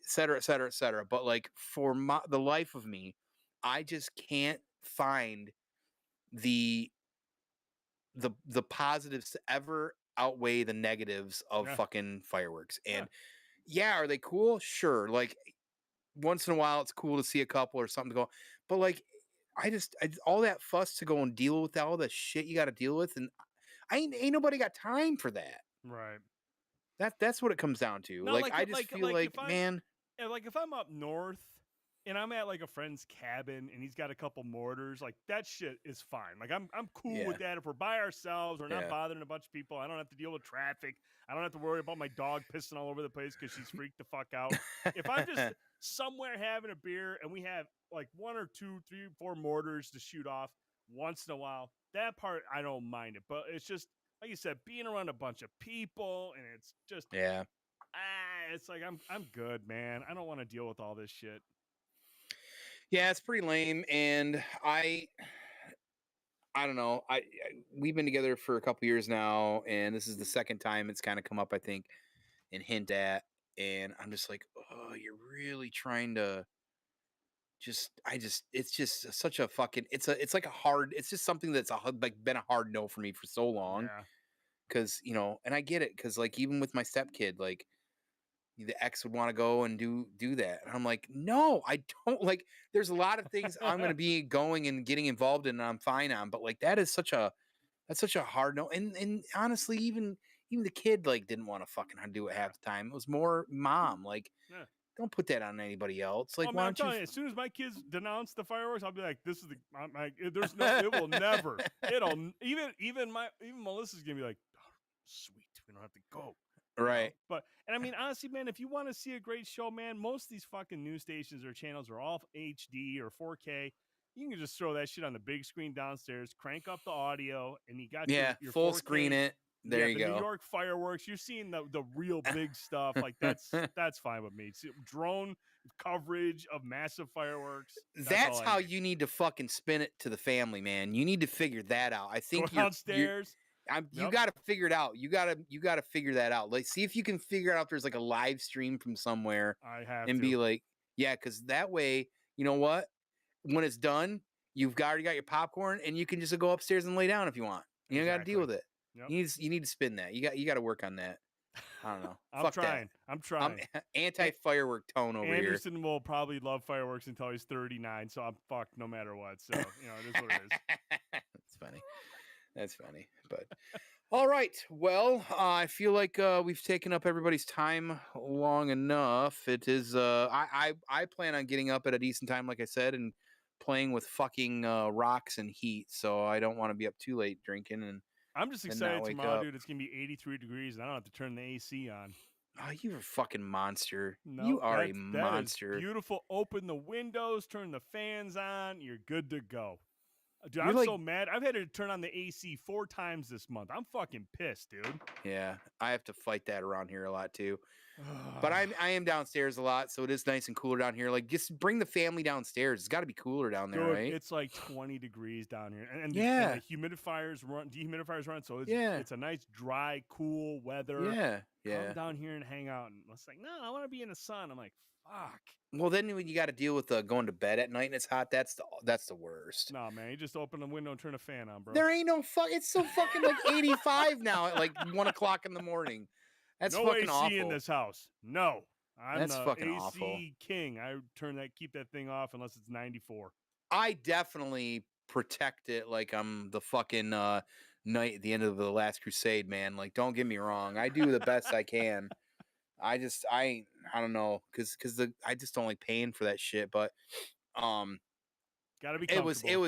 cetera, et cetera, et cetera. But like for the life of me, I just can't find the the positives to ever outweigh the negatives of Yeah. fucking fireworks. Yeah. And yeah, are they cool? Sure. Like once in a while it's cool to see a couple or something to go. But like all that fuss to go and deal with all the shit you got to deal with, and ain't nobody got time for that. Right. That's what it comes down to. Not Like like I just feel like if like, man, like if I'm up north and I'm at like a friend's cabin and he's got a couple mortars, like that shit is fine. Like I'm cool yeah, with that if we're by ourselves, we're not yeah. bothering a bunch of people. I don't have to deal with traffic. I don't have to worry about my dog pissing all over the place because she's freaked the fuck out. If I'm just somewhere having a beer and we have like one or two, three, four mortars to shoot off once in a while, that part I don't mind it. But it's just like you said, being around a bunch of people and it's just Yeah. it's like I'm good, man. I don't want to deal with all this shit. Yeah, it's pretty lame. And I don't know. We've been together for a couple years now, and this is the second time it's kind of come up, I think, and hint at. And I'm just like, oh, you're really trying to it's just such a fucking, it's like a hard, it's just something that's like been a hard no for me for so long. Yeah. Cause, and I get it. Cause like, even with my stepkid, like, the ex would want to go and do that. And I'm like, no, I don't. Like, there's a lot of things I'm going to be going and getting involved in and I'm fine on, but like that's such a hard no. And honestly, even the kid like didn't want to fucking do it half the time. It was more mom. Like, Yeah. don't put that on anybody else. Like, Oh why man, I'm don't you? telling you, as soon as my kids denounce the fireworks, I'll be like, "This is the." I'm like, there's no. It will never. It'll even Melissa's gonna be like, oh, "Sweet, we don't have to go." Right. But and I mean, honestly, man, if you want to see a great show, man, most of these fucking news stations or channels are all HD or 4K. You can just throw that shit on the big screen downstairs, crank up the audio, and you got Yeah. your Full 4K. screen it. There Yeah, you the New go. York fireworks. You're seeing the real big stuff. Like that's fine with me. See, drone coverage of massive fireworks. That's That's all I how need. you need to fucking spin it to the family, man. You need to figure that out. I Go think you're downstairs. you Yep, got to figure it out. You got to figure that out. Like, see if you can figure out if there's like a live stream from somewhere I have and to. be like, yeah, because that way, you know what? When it's done, already got your popcorn and you can just go upstairs and lay down if you want. You don't got to deal with it. Yep. You need to spin that. You got to work on that. I don't know. I'm Fuck trying. that. I'm trying. Anti firework tone over Anderson will probably love fireworks until he's 39, so I'm fucked no matter what. So, it is what it is. That's funny. That's funny. But all right. Well, I feel like we've taken up everybody's time long enough. It is I plan on getting up at a decent time, like I said, and playing with fucking rocks and heat. So I don't want to be up too late drinking and I'm just and not excited wake tomorrow, up. dude. It's gonna be 83 degrees, and I don't have to turn the AC on. Oh, you're a fucking monster. You No, are a that is monster. beautiful. Open the windows, turn the fans on. You're good to go. Dude, You're I'm like, so mad. I've had to turn on the AC 4 times this month. I'm fucking pissed, dude. yeah, I have to fight that around here a lot too. But I am downstairs a lot, so it is nice and cooler down here. Like, just bring the family downstairs. It's got to be cooler down there, Dude, right? it's like 20 degrees down here, and Yeah. the dehumidifiers run, so Yeah. it's a nice dry, cool weather. Yeah, Come yeah. down here and hang out, and it's like, no, I want to be in the sun. I'm like, fuck. Well, then when you got to deal with going to bed at night and it's hot, that's the worst. No, man, you just open the window and turn a fan on, bro. There ain't no fuck. It's so fucking like 85 now at like 1 o'clock in the morning. That's no fucking AC awful. in this house. No, I'm That's the fucking AC awful. king. I keep that thing off unless it's 94. I definitely protect it like I'm the fucking knight at the end of the Last Crusade, man. Like, don't get me wrong. I do the best I can. I don't know, cause I just don't like paying for that shit. But Gotta be it comfortable.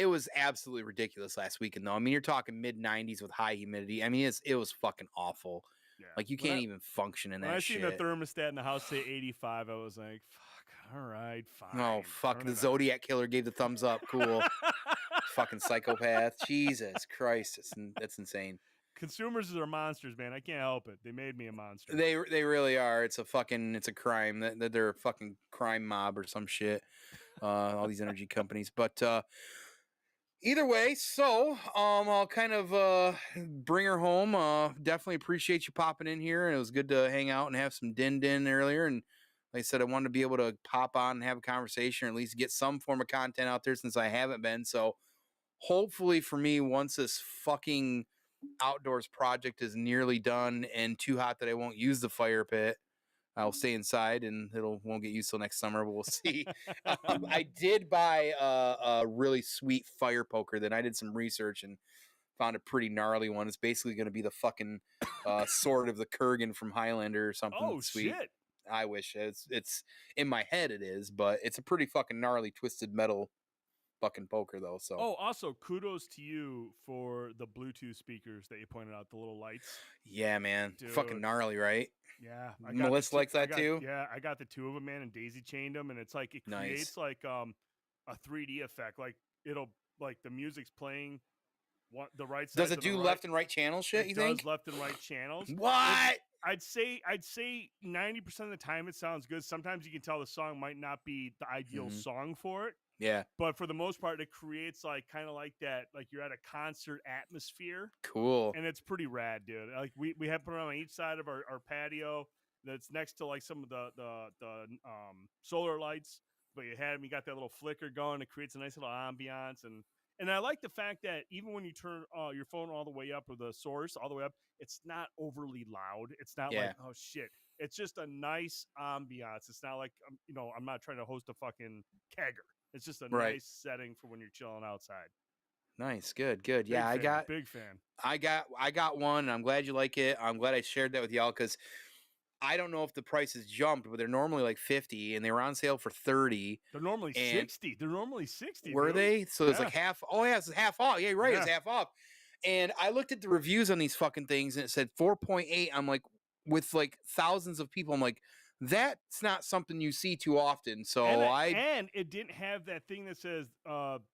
was absolutely ridiculous last weekend though. I mean, you're talking mid-90s with high humidity. I mean, it was fucking awful. Yeah. Like, you can't even function in that When I shit. seen the thermostat in the house say 85, I was like, fuck, all right, fine. Oh fuck, the Zodiac killer gave the thumbs up. Cool. Fucking psychopath. Jesus Christ, that's insane. Consumers are monsters, man. I can't help it. They made me a monster. They really are. It's a crime that they're a fucking crime mob or some shit. All these energy companies, but either way, so I'll kind of bring her home. Definitely appreciate you popping in here, and it was good to hang out and have some din earlier. And like I said, I wanted to be able to pop on and have a conversation, or at least get some form of content out there since I haven't been. So hopefully for me, once this fucking outdoors project is nearly done and too hot that I won't use the fire pit, I'll stay inside and won't get used till next summer, but we'll see. I did buy a really sweet fire poker. Then I did some research and found a pretty gnarly one. It's basically going to be the fucking sword of the Kurgan from Highlander or something. Oh, sweet. shit. I wish it's in my head it is, but it's a pretty fucking gnarly twisted metal fucking poker though. So also kudos to you for the Bluetooth speakers that you pointed out, the little lights. yeah, man. Dude. Fucking gnarly, right? Yeah, Melissa likes that too. Yeah, I got the 2 of them, man, and daisy chained them, and it's like it creates like a 3D effect. Like it'll like the music's playing. The right side. Does it do left and right channel shit? You think? Does left and right channels. What? I'd say 90% of the time it sounds good. Sometimes you can tell the song might not be the ideal song for it. Yeah. But for the most part, it creates like kind of like that, like you're at a concert atmosphere. Cool. And it's pretty rad, dude. Like we have put it on each side of our patio that's next to like some of the solar lights. But you got that little flicker going. It creates a nice little ambiance. And I like the fact that even when you turn your phone all the way up, or the source all the way up, it's not overly loud. It's not Yeah. like, oh shit. It's just a nice ambiance. It's not like, I'm not trying to host a fucking kegger. It's just a Right. nice setting for when you're chilling outside. Nice. Good. Good. Yeah. Big fan. I got one. And I'm glad you like it. I'm glad I shared that with y'all because I don't know if the prices jumped, but they're normally like 50 and they were on sale for 30. They're normally And 60. They're normally 60, were dude. they? So it's like half. Oh yeah, it's half off. Yeah, you're right. It's Yeah. half off. And I looked at the reviews on these fucking things and it said 4.8. I'm like, with like thousands of people, I'm like, that's not something you see too often. So and it didn't have that thing that says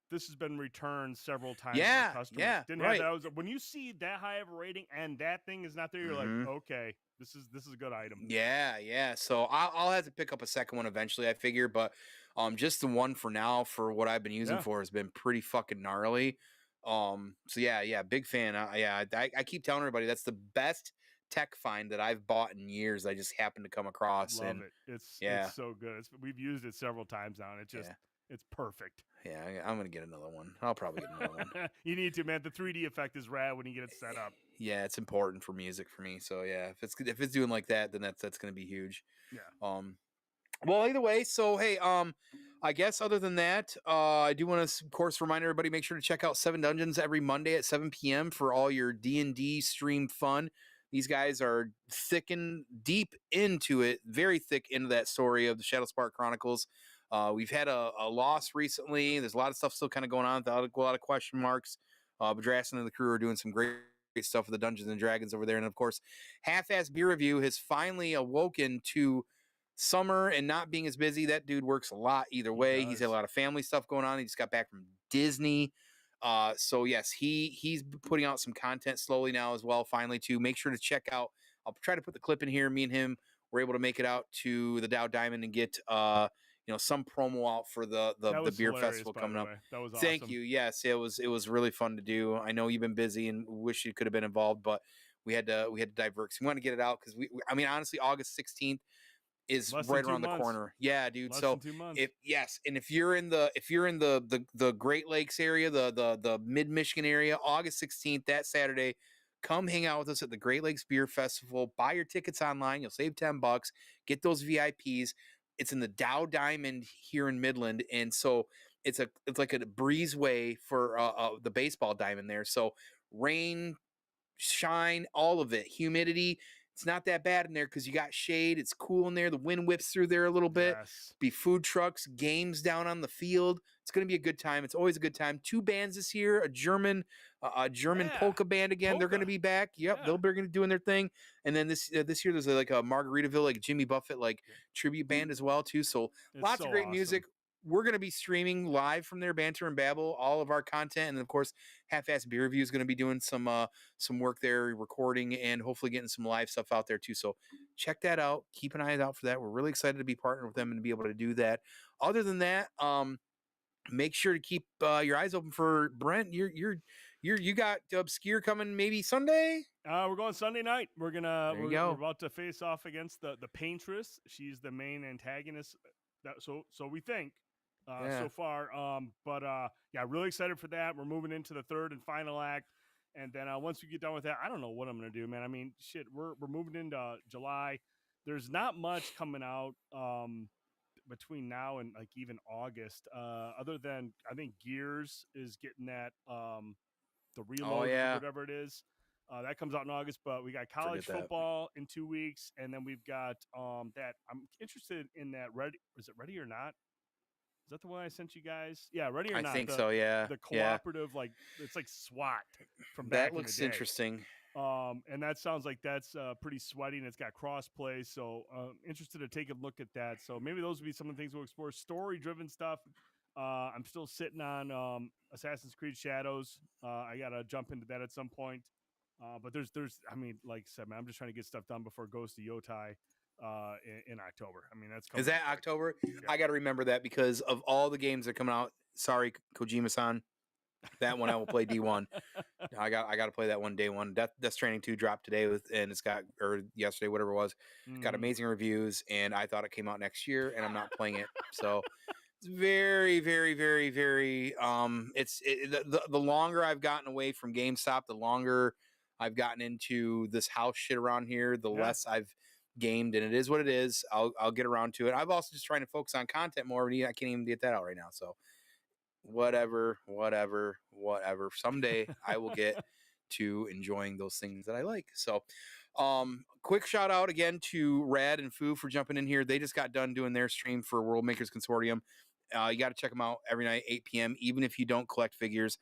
this has been returned several times by customers. Yeah, Didn't right. have that. When you see that high of a rating and that thing is not there, you're like, okay, this is a good item. Yeah. So I'll have to pick up a second one eventually, I figure, but just the one for now for what I've been using for has been pretty fucking gnarly. So yeah, big fan. I keep telling everybody that's the best tech find that I've bought in years. I just happened to come across. Love it. It's so good. We've used it several times now, and it's perfect. Yeah, I'm gonna get another one. I'll probably get another one. You need to, man. The 3D effect is rad when you get it set up. Yeah, it's important for music for me. So yeah, if it's doing like that, then that's gonna be huge. Yeah. Well, either way, so hey, I guess other than that, I do want to, of course, remind everybody make sure to check out Seven Dungeons every Monday at 7 p.m. for all your D&D stream fun. These guys are thick and deep into it, very thick into that story of the Shadowspark Chronicles. We've had a loss recently. There's a lot of stuff still kind of going on, a lot of question marks. But Drasten and the crew are doing some great stuff with the Dungeons and Dragons over there, and of course, Half-Ass Beer Review has finally awoken to summer and not being as busy. That dude works a lot either way. He's had a lot of family stuff going on. He just got back from Disney. So yes, he's putting out some content slowly now as well, finally too. Make sure to check out. I'll try to put the clip in here. Me and him were able to make it out to the Dow Diamond and get some promo out for the beer festival coming up. That was awesome. Thank you. Yes, it was really fun to do. I know you've been busy and wish you could have been involved, but we had to divert. So we want to get it out because honestly, August 16th is right around the corner. Yeah, dude. Less so than 2 months. if you're in the Great Lakes area, the mid Michigan area, August 16th, that Saturday, come hang out with us at the Great Lakes Beer Festival. Buy your tickets online. You'll save $10. Get those VIPs. It's in the Dow Diamond here in Midland, and so it's like a breezeway for the baseball diamond there. So rain, shine, all of it, humidity. It's not that bad in there because you got shade. It's cool in there. The wind whips through there a little bit. Yes. Be food trucks, games down on the field. It's going to be a good time. It's always a good time. 2 bands this year. A German polka band again. They're going to be back. Yep, they'll be doing their thing. And then this year there's like a Margaritaville, like Jimmy Buffett, like tribute band as well too. So lots of great music. We're going to be streaming live from their Banter and Babble, all of our content. And then, of course, Half-Ass Beer Review is going to be doing some work there, recording, and hopefully getting some live stuff out there, too. So check that out. Keep an eye out for that. We're really excited to be partnered with them and to be able to do that. Other than that, make sure to keep your eyes open for Brent. You got Obscure coming maybe Sunday? We're going Sunday night. We're we're about to face off against the Paintress. She's the main antagonist. So we think. So far. But really excited for that. We're moving into the third and final act. And then once we get done with that, I don't know what I'm going to do, man. I mean, shit, we're moving into July. There's not much coming out between now and like even August, other than I think Gears is getting that the reload or whatever it is. That comes out in August, but we got college football in 2 weeks, and then we've got that I'm interested in that is it Ready or Not? Is that the one I sent you guys? Yeah, Ready or Not. I think so, yeah. The cooperative, like it's like SWAT from back in the day. That looks interesting. And that sounds like that's pretty sweaty, and it's got cross-play, so interested to take a look at that. So maybe those would be some of the things we'll explore. Story-driven stuff. I'm still sitting on Assassin's Creed Shadows. I got to jump into that at some point. But there's, I mean, like I said, man, I'm just trying to get stuff done before it goes to Yotai in October. I mean, that's coming. Is that October? Yeah. I got to remember that because of all the games that are coming out. Sorry, Kojima-san. That one I will play D1. I got to play that one day one. Death Stranding 2 dropped today and it's got, or yesterday, whatever it was. Got amazing reviews, and I thought it came out next year, and I'm not playing it. So it's very, very, very, very. The longer I've gotten away from GameStop, the longer I've gotten into this house shit around here, the Yeah. less I've gamed, and it is what it is. I'll get around to it. I've also just trying to focus on content more. I can't even get that out right now. So whatever. Someday I will get to enjoying those things that I like. So, quick shout out again to Rad and Foo for jumping in here. They just got done doing their stream for World Makers Consortium. You got to check them out every night, 8 p.m., even if you don't collect figures.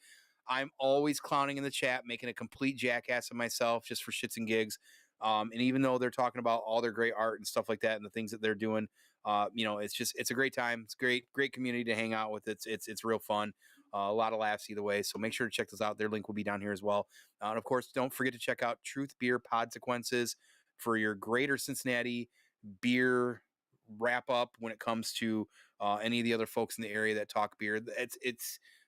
I'm always clowning in the chat, making a complete jackass of myself just for shits and gigs. And even though they're talking about all their great art and stuff like that and the things that they're doing, it's a great time. It's great community to hang out with. It's real fun. A lot of laughs either way. So make sure to check those out. Their link will be down here as well. And of course, don't forget to check out Truth Beer Podsequences for your greater Cincinnati beer wrap up when it comes to any of the other folks in the area that talk beer.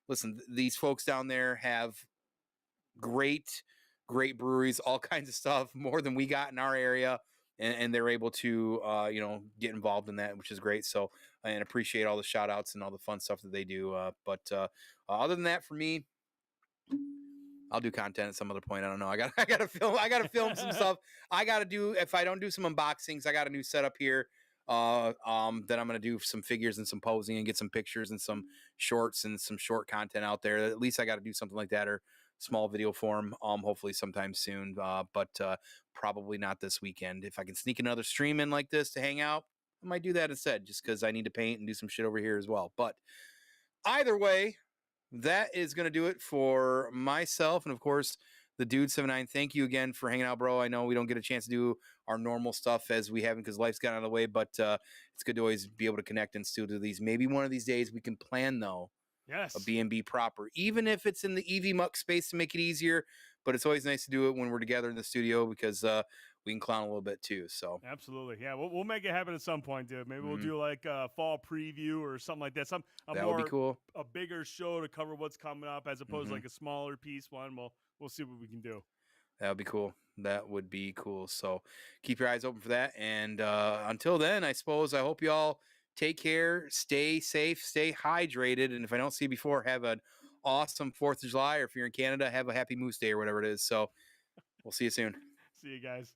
Listen, these folks down there have great breweries, all kinds of stuff, more than we got in our area, and they're able to get involved in that, which is great. So, and appreciate all the shout outs and all the fun stuff that they do. But other than that, for me, I'll do content at some other point. I don't know. I gotta film some stuff. I gotta do, if I don't do some unboxings, I got a new setup here. That I'm gonna do some figures and some posing and get some pictures and some shorts and some short content out there. At least I gotta do something like that, or small video form. Hopefully sometime soon. But probably not this weekend. If I can sneak another stream in like this to hang out, I might do that instead, just because I need to paint and do some shit over here as well. But either way, that is going to do it for myself and, of course, the Dude79. Thank you again for hanging out, bro. I know we don't get a chance to do our normal stuff as we haven't, because life's gotten out of the way, but it's good to always be able to connect and still do these. Maybe one of these days we can plan, though, Yes. a B&B proper, even if it's in the EV Muck space to make it easier. But it's always nice to do it when we're together in the studio, because we can clown a little bit too. So absolutely, yeah, we'll make it happen at some point, dude. Maybe we'll do like a fall preview or something like that. That would be cool. A bigger show to cover what's coming up, as opposed to like a smaller piece one. We'll see what we can do. That would be cool. That would be cool. So keep your eyes open for that. And until then, I suppose, I hope you all take care, stay safe, stay hydrated. And if I don't see you before, have an awesome 4th of July, or if you're in Canada, have a happy Moose Day or whatever it is. So we'll see you soon. See you guys.